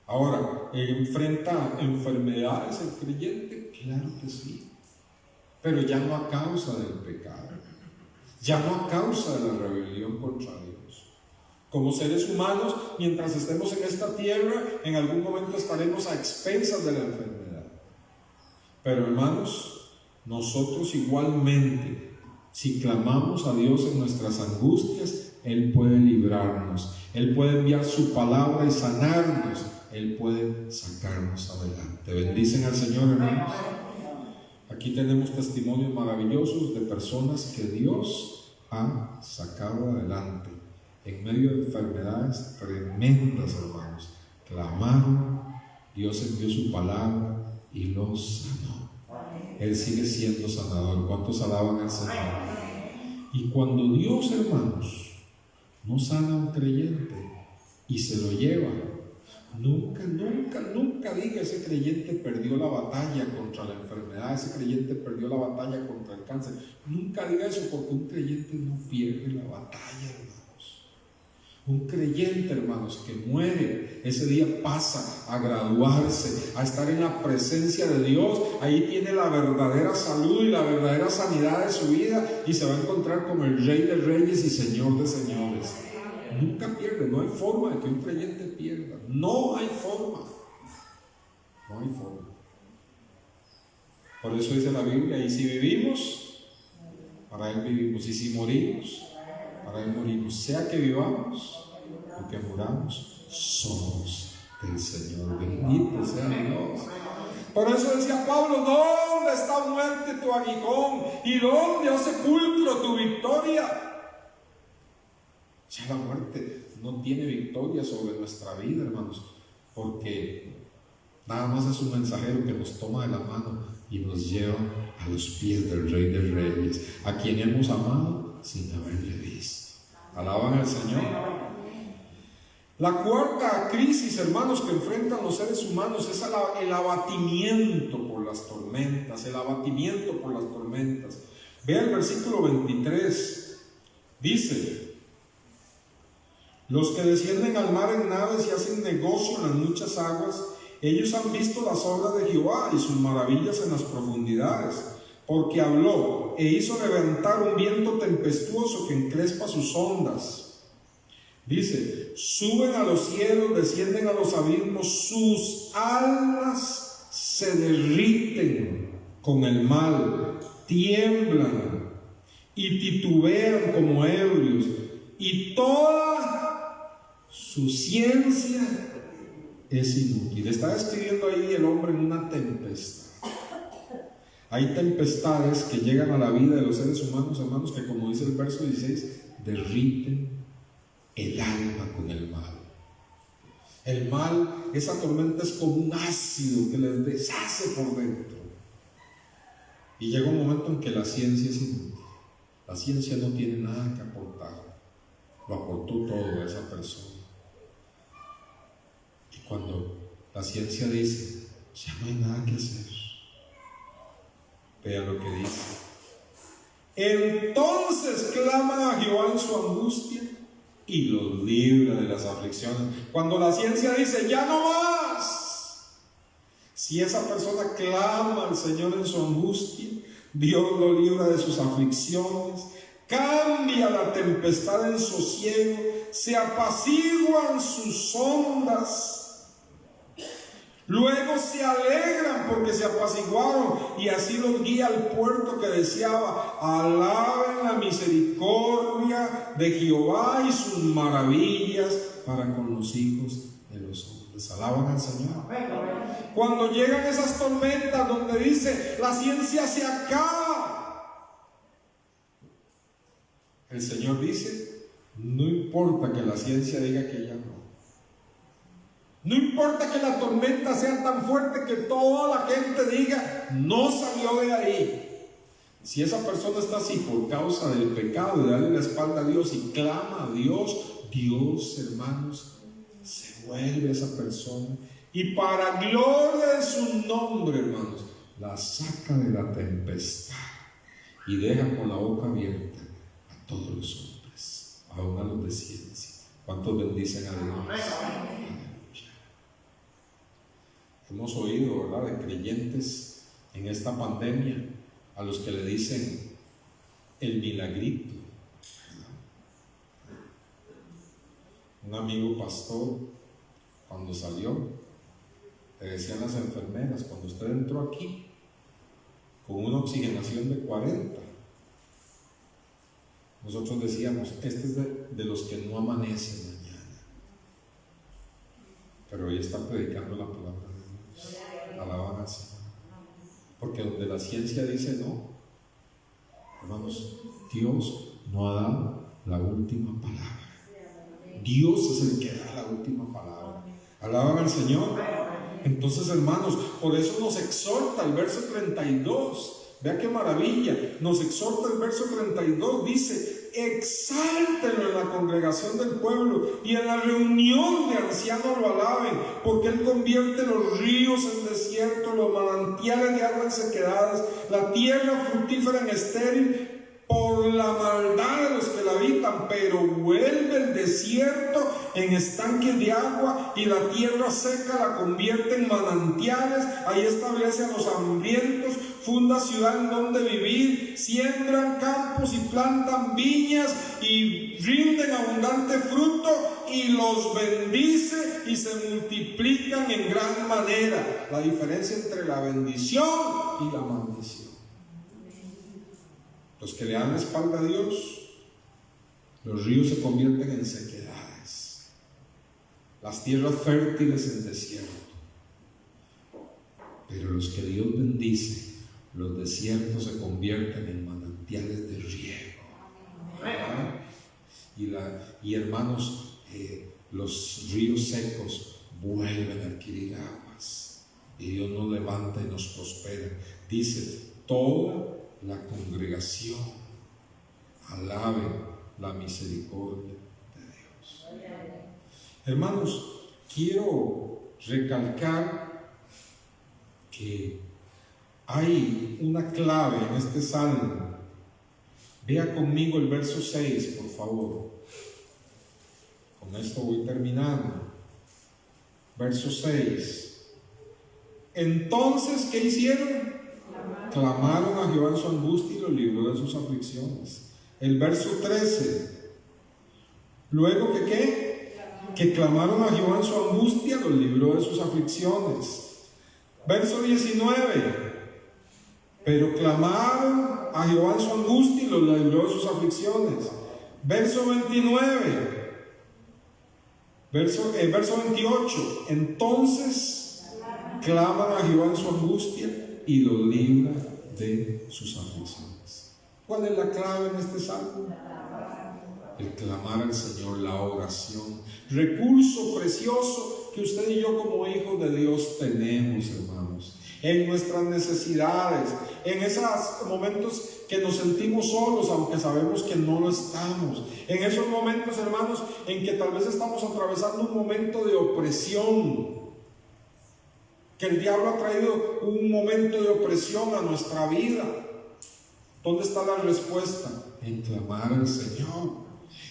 Ahora, ¿enfrenta enfermedades el creyente? Claro que sí, pero ya no a causa del pecado, ya no a causa de la rebelión contra Dios. Como seres humanos, mientras estemos en esta tierra, en algún momento estaremos a expensas de la enfermedad. Pero hermanos, nosotros igualmente, si clamamos a Dios en nuestras angustias, Él puede librarnos, Él puede enviar su palabra y sanarnos, Él puede sacarnos adelante. Bendicen al Señor, hermanos. Aquí tenemos testimonios maravillosos de personas que Dios ha sacado adelante en medio de enfermedades tremendas, hermanos. Clamaron, Dios envió su palabra y los sanó. Él sigue siendo sanador. ¿Cuántos alaban al Señor? Y cuando Dios, hermanos, no sana a un creyente y se lo lleva, nunca diga ese creyente perdió la batalla contra la enfermedad, ese creyente perdió la batalla contra el cáncer. Nunca diga eso, porque un creyente no pierde la batalla, hermanos. Un creyente, hermanos, que muere, ese día pasa a graduarse, a estar en la presencia de Dios. Ahí tiene la verdadera salud y la verdadera sanidad de su vida, y se va a encontrar con el Rey de Reyes y Señor de Señores. Nunca pierde. No hay forma de que un creyente pierda. No hay forma. No hay forma. Por eso dice la Biblia: y si vivimos, para Él vivimos, y si morimos, para Él morimos. Sea que vivamos o que muramos, somos del Señor. Bendito sea Dios. Por eso decía Pablo: ¿dónde está, muerte, tu aguijón? ¿Y dónde, oh sepulcro, tu victoria? Ya la muerte no tiene victoria sobre nuestra vida, hermanos, porque nada más es un mensajero que nos toma de la mano y nos lleva a los pies del Rey de Reyes, a quien hemos amado sin haberle visto. Alaban al Señor. La cuarta crisis, hermanos, que enfrentan los seres humanos es el abatimiento por las tormentas. El abatimiento por las tormentas. Vea el versículo 23. Dice: los que descienden al mar en naves y hacen negocio en las muchas aguas, ellos han visto las obras de Jehová y sus maravillas en las profundidades. Porque habló e hizo levantar un viento tempestuoso que encrespa sus ondas. Dice: suben a los cielos, descienden a los abismos, sus alas se derriten con el mal, tiemblan y titubean como ebrios, y toda su ciencia es inútil. Está describiendo ahí el hombre en una tempestad. Hay tempestades que llegan a la vida de los seres humanos, hermanos, que, como dice el verso 16, derriten el alma con el mal. El mal, esa tormenta es como un ácido que les deshace por dentro. Y llega un momento en que la ciencia es inútil. La ciencia no tiene nada que aportar. Lo aportó todo a esa persona. Y cuando la ciencia dice: ya no hay nada que hacer, vea lo que dice: entonces claman a Jehová en su angustia y los libra de las aflicciones. Cuando la ciencia dice: ya no más, si esa persona clama al Señor en su angustia, Dios lo libra de sus aflicciones, cambia la tempestad en sosiego, se apaciguan sus ondas. Luego se alegran porque se apaciguaron, y así los guía al puerto que deseaba. Alaben la misericordia de Jehová y sus maravillas para con los hijos de los hombres. Alaban al Señor. Cuando llegan esas tormentas donde dice: la ciencia se acaba, el Señor dice: no importa que la ciencia diga que ya no. No importa que la tormenta sea tan fuerte que toda la gente diga: no salió de ahí. Si esa persona está así por causa del pecado, de darle la espalda a Dios y clama a Dios, Dios, hermanos, se vuelve esa persona y para gloria de su nombre, hermanos, la saca de la tempestad y deja con la boca abierta a todos los hombres, aún a los de ciencia. ¿Cuántos bendicen a Dios? Hemos oído, ¿verdad?, de creyentes en esta pandemia a los que le dicen el milagrito. Un amigo pastor, cuando salió, le decían las enfermeras: cuando usted entró aquí, con una oxigenación de 40. Nosotros decíamos, este es de los que no amanecen mañana. Pero hoy está predicando la palabra de Dios. Alaban al Señor. Porque donde la ciencia dice no, hermanos, Dios no ha dado la última palabra. Dios es el que da la última palabra. Alaban al Señor. Entonces, hermanos, por eso nos exhorta el verso 32. Vea qué maravilla. Nos exhorta el verso 32. Dice: exáltenlo en la congregación del pueblo y en la reunión de ancianos lo alaben, porque Él convierte los ríos en desierto, los manantiales de agua en sequedades, la tierra fructífera en estéril, por la maldad de los que la habitan, pero vuelve el desierto en estanques de agua y la tierra seca la convierte en manantiales. Ahí establece a los hambrientos, funda ciudad en donde vivir, siembran campos y plantan viñas y rinden abundante fruto, y los bendice y se multiplican en gran manera. La diferencia entre la bendición y la maldición. Los que le dan la espalda a Dios, los ríos se convierten en sequedades, las tierras fértiles en desierto. Pero los que Dios bendice, los desiertos se convierten en manantiales de riego. Y hermanos, los ríos secos vuelven a adquirir aguas, y Dios nos levanta y nos prospera. Dice: toda la congregación alabe la misericordia de Dios. Hermanos, quiero recalcar que hay una clave en este salmo. Vea conmigo el verso 6, por favor. Con esto voy terminando. Verso 6. Entonces, ¿qué hicieron? Clamaron a Jehová en su angustia y los libró de sus aflicciones. El verso 13. Luego que ¿qué? Que clamaron a Jehová en su angustia, los libró de sus aflicciones. Verso 19. Pero clamaron a Jehová en su angustia y los libró de sus aflicciones. Verso 29. Verso 28. Entonces claman a Jehová en su angustia y los libra de sus aflicciones. ¿Cuál es la clave en este salmo? El clamar al Señor, la oración, recurso precioso que usted y yo como hijos de Dios tenemos, hermanos, en nuestras necesidades, en esos momentos que nos sentimos solos, aunque sabemos que no lo estamos, en esos momentos, hermanos, en que tal vez estamos atravesando un momento de opresión, que el diablo ha traído un momento de opresión a nuestra vida. ¿Dónde está la respuesta? En clamar al Señor.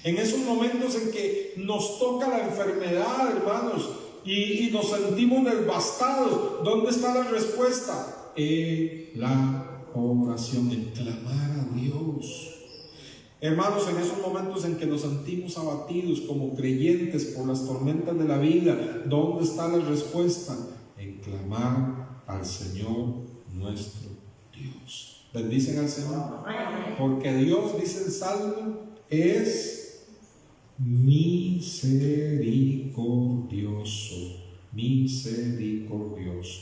En esos momentos en que nos toca la enfermedad, hermanos, y nos sentimos devastados, ¿dónde está la respuesta? En la oración, en clamar a Dios. Hermanos, en esos momentos en que nos sentimos abatidos como creyentes por las tormentas de la vida, ¿dónde está la respuesta? En clamar al Señor nuestro Dios. Bendicen al Señor, porque Dios, dice el Salmo, es misericordioso. Misericordioso.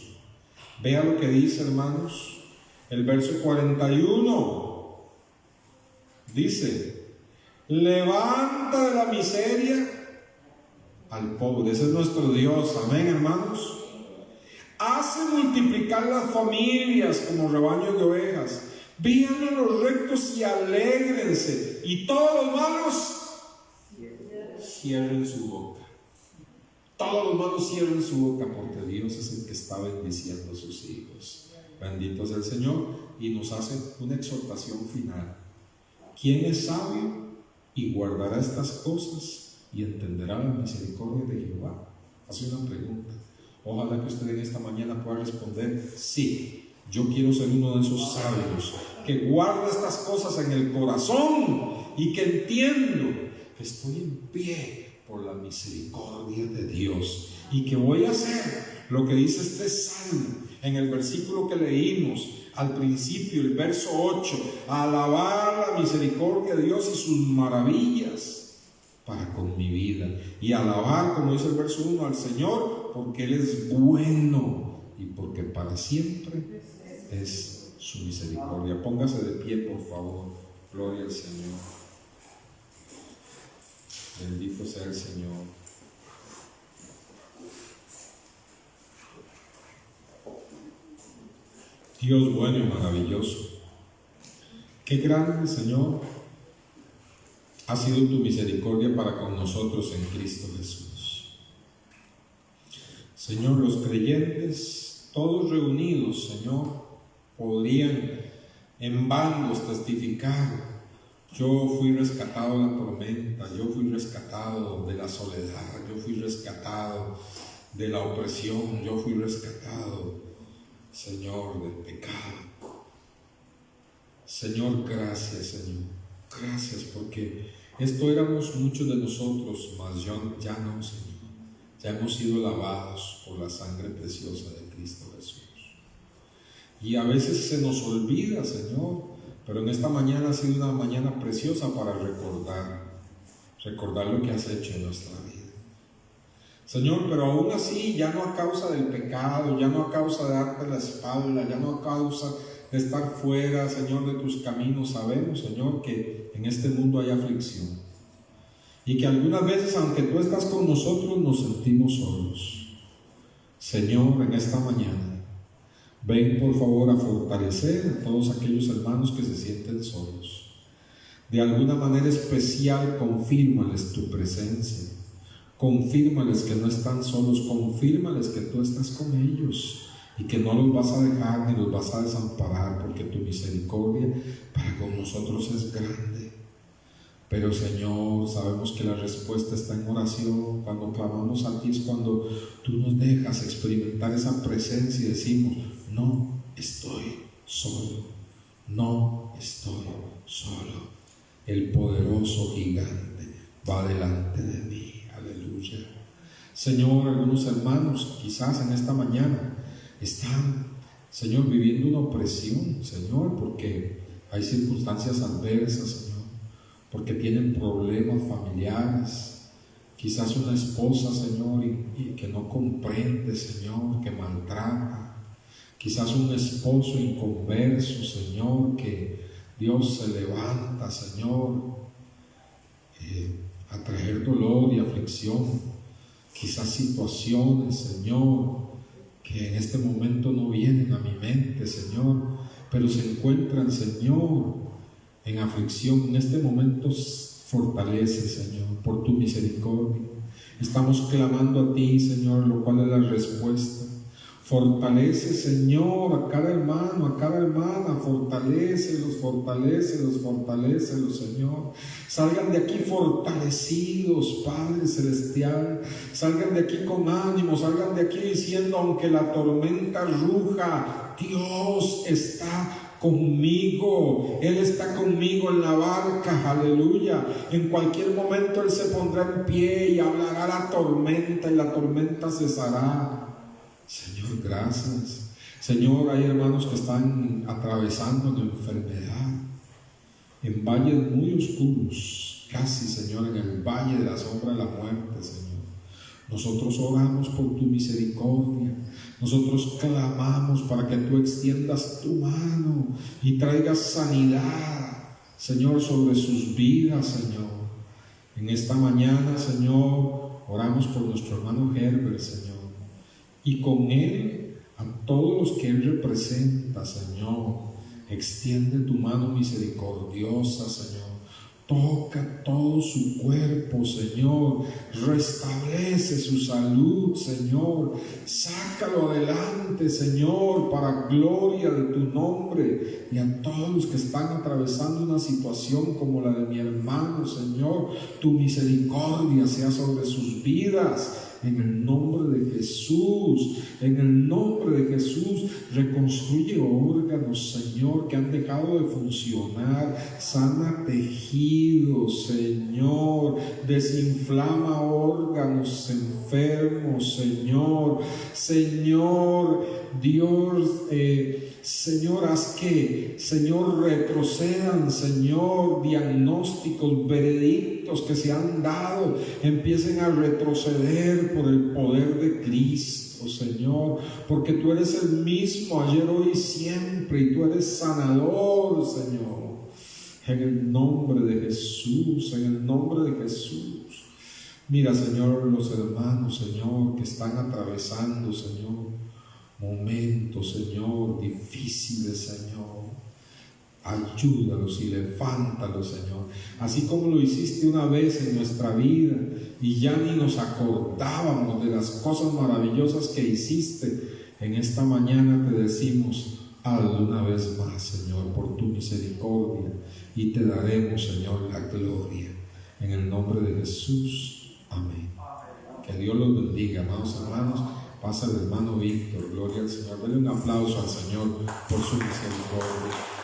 Vea lo que dice, hermanos, el verso 41. Dice: levanta de la miseria al pobre. Ese es nuestro Dios. Amén, hermanos. Hace multiplicar las familias como rebaños de ovejas. Víanlo los rectos y alégrense, y todos los malos cierren su boca. Todos los malos cierren su boca, porque Dios es el que está bendiciendo a sus hijos. Bendito es el Señor. Y nos hace una exhortación final. ¿Quién es sabio y guardará estas cosas y entenderá la misericordia de Jehová? Hace una pregunta. Ojalá que usted en esta mañana pueda responder: sí, yo quiero ser uno de esos sabios que guarda estas cosas en el corazón y que entiendo que estoy en pie por la misericordia de Dios y que voy a hacer lo que dice este salmo en el versículo que leímos: al principio, el verso 8, alabar la misericordia de Dios y sus maravillas para con mi vida. Y alabar, como dice el verso 1, al Señor, porque Él es bueno y porque para siempre es su misericordia. Póngase de pie, por favor. Gloria al Señor. Bendito sea el Señor. Dios bueno y maravilloso, qué grande, Señor, ha sido tu misericordia para con nosotros en Cristo Jesús. Señor, los creyentes, todos reunidos, Señor, podrían en bandos testificar: yo fui rescatado de la tormenta, yo fui rescatado de la soledad, yo fui rescatado de la opresión, yo fui rescatado, Señor, del pecado. Señor, gracias, Señor. Gracias, porque esto éramos muchos de nosotros, mas ya no, Señor. Ya hemos sido lavados por la sangre preciosa de Cristo Jesús. Y a veces se nos olvida, Señor, pero en esta mañana ha sido una mañana preciosa para recordar lo que has hecho en nuestra vida. Señor, pero aún así, ya no a causa del pecado, ya no a causa de darte la espalda, ya no a causa de estar fuera, Señor, de tus caminos, sabemos, Señor, que en este mundo hay aflicción. Y que algunas veces, aunque tú estás con nosotros, nos sentimos solos. Señor, en esta mañana, ven por favor a fortalecer a todos aquellos hermanos que se sienten solos. De alguna manera especial, confírmales tu presencia. Confírmales que no están solos, confírmales que tú estás con ellos y que no los vas a dejar ni los vas a desamparar, porque tu misericordia para con nosotros es grande. Pero Señor, sabemos que la respuesta está en oración. Cuando clamamos a ti es cuando tú nos dejas experimentar esa presencia y decimos: no estoy solo, no estoy solo. El poderoso gigante va delante de mí. Aleluya. Señor, algunos hermanos quizás en esta mañana están, Señor, viviendo una opresión, Señor, porque hay circunstancias adversas, Señor, porque tienen problemas familiares, quizás una esposa, Señor, y que no comprende, Señor, que maltrata, quizás un esposo inconverso, Señor, que Dios se levanta, Señor, a traer dolor y aflicción, quizás situaciones, Señor, que en este momento no vienen a mi mente, Señor, pero se encuentran, Señor, en aflicción. En este momento fortalece, Señor, por tu misericordia. Estamos clamando a ti, Señor, lo cual es la respuesta. Fortalece, Señor, a cada hermano, a cada hermana, fortalécelos, Señor. Salgan de aquí fortalecidos, Padre Celestial. Salgan de aquí con ánimo, salgan de aquí diciendo: aunque la tormenta ruja, Dios está conmigo, Él está conmigo en la barca, aleluya. En cualquier momento Él se pondrá en pie y hablará la tormenta y la tormenta cesará. Señor, gracias. Señor, hay hermanos que están atravesando una enfermedad en valles muy oscuros, casi, Señor, en el valle de la sombra de la muerte, Señor. Nosotros oramos por tu misericordia. Nosotros clamamos para que tú extiendas tu mano y traigas sanidad, Señor, sobre sus vidas, Señor. En esta mañana, Señor, oramos por nuestro hermano Herbert, Señor, y con él a todos los que él representa, Señor. Extiende tu mano misericordiosa, Señor. Toca todo su cuerpo, Señor. Restablece su salud, Señor. Sácalo adelante, Señor, para gloria de tu nombre. Y a todos los que están atravesando una situación como la de mi hermano, Señor, tu misericordia sea sobre sus vidas. En el nombre de Jesús, en el nombre de Jesús, reconstruye órganos, Señor, que han dejado de funcionar. Sana tejidos, Señor. Desinflama órganos enfermos, Señor. Señor, Dios, Señor, haz que, Señor, retrocedan, Señor, diagnósticos, veredictos que se han dado, empiecen a retroceder por el poder de Cristo, Señor, porque tú eres el mismo ayer, hoy y siempre, y tú eres sanador, Señor. En el nombre de Jesús, en el nombre de Jesús. Mira, Señor, los hermanos, Señor, que están atravesando, Señor, momentos, Señor, difíciles, Señor. Ayúdalos y levántalos, Señor. Así como lo hiciste una vez en nuestra vida y ya ni nos acordábamos de las cosas maravillosas que hiciste, en esta mañana te decimos, hazlo una vez más, Señor, por tu misericordia, y te daremos, Señor, la gloria. En el nombre de Jesús. Amén. Que Dios los bendiga, amados hermanos. Pasa el hermano Víctor. Gloria al Señor. Denle un aplauso al Señor por su misericordia.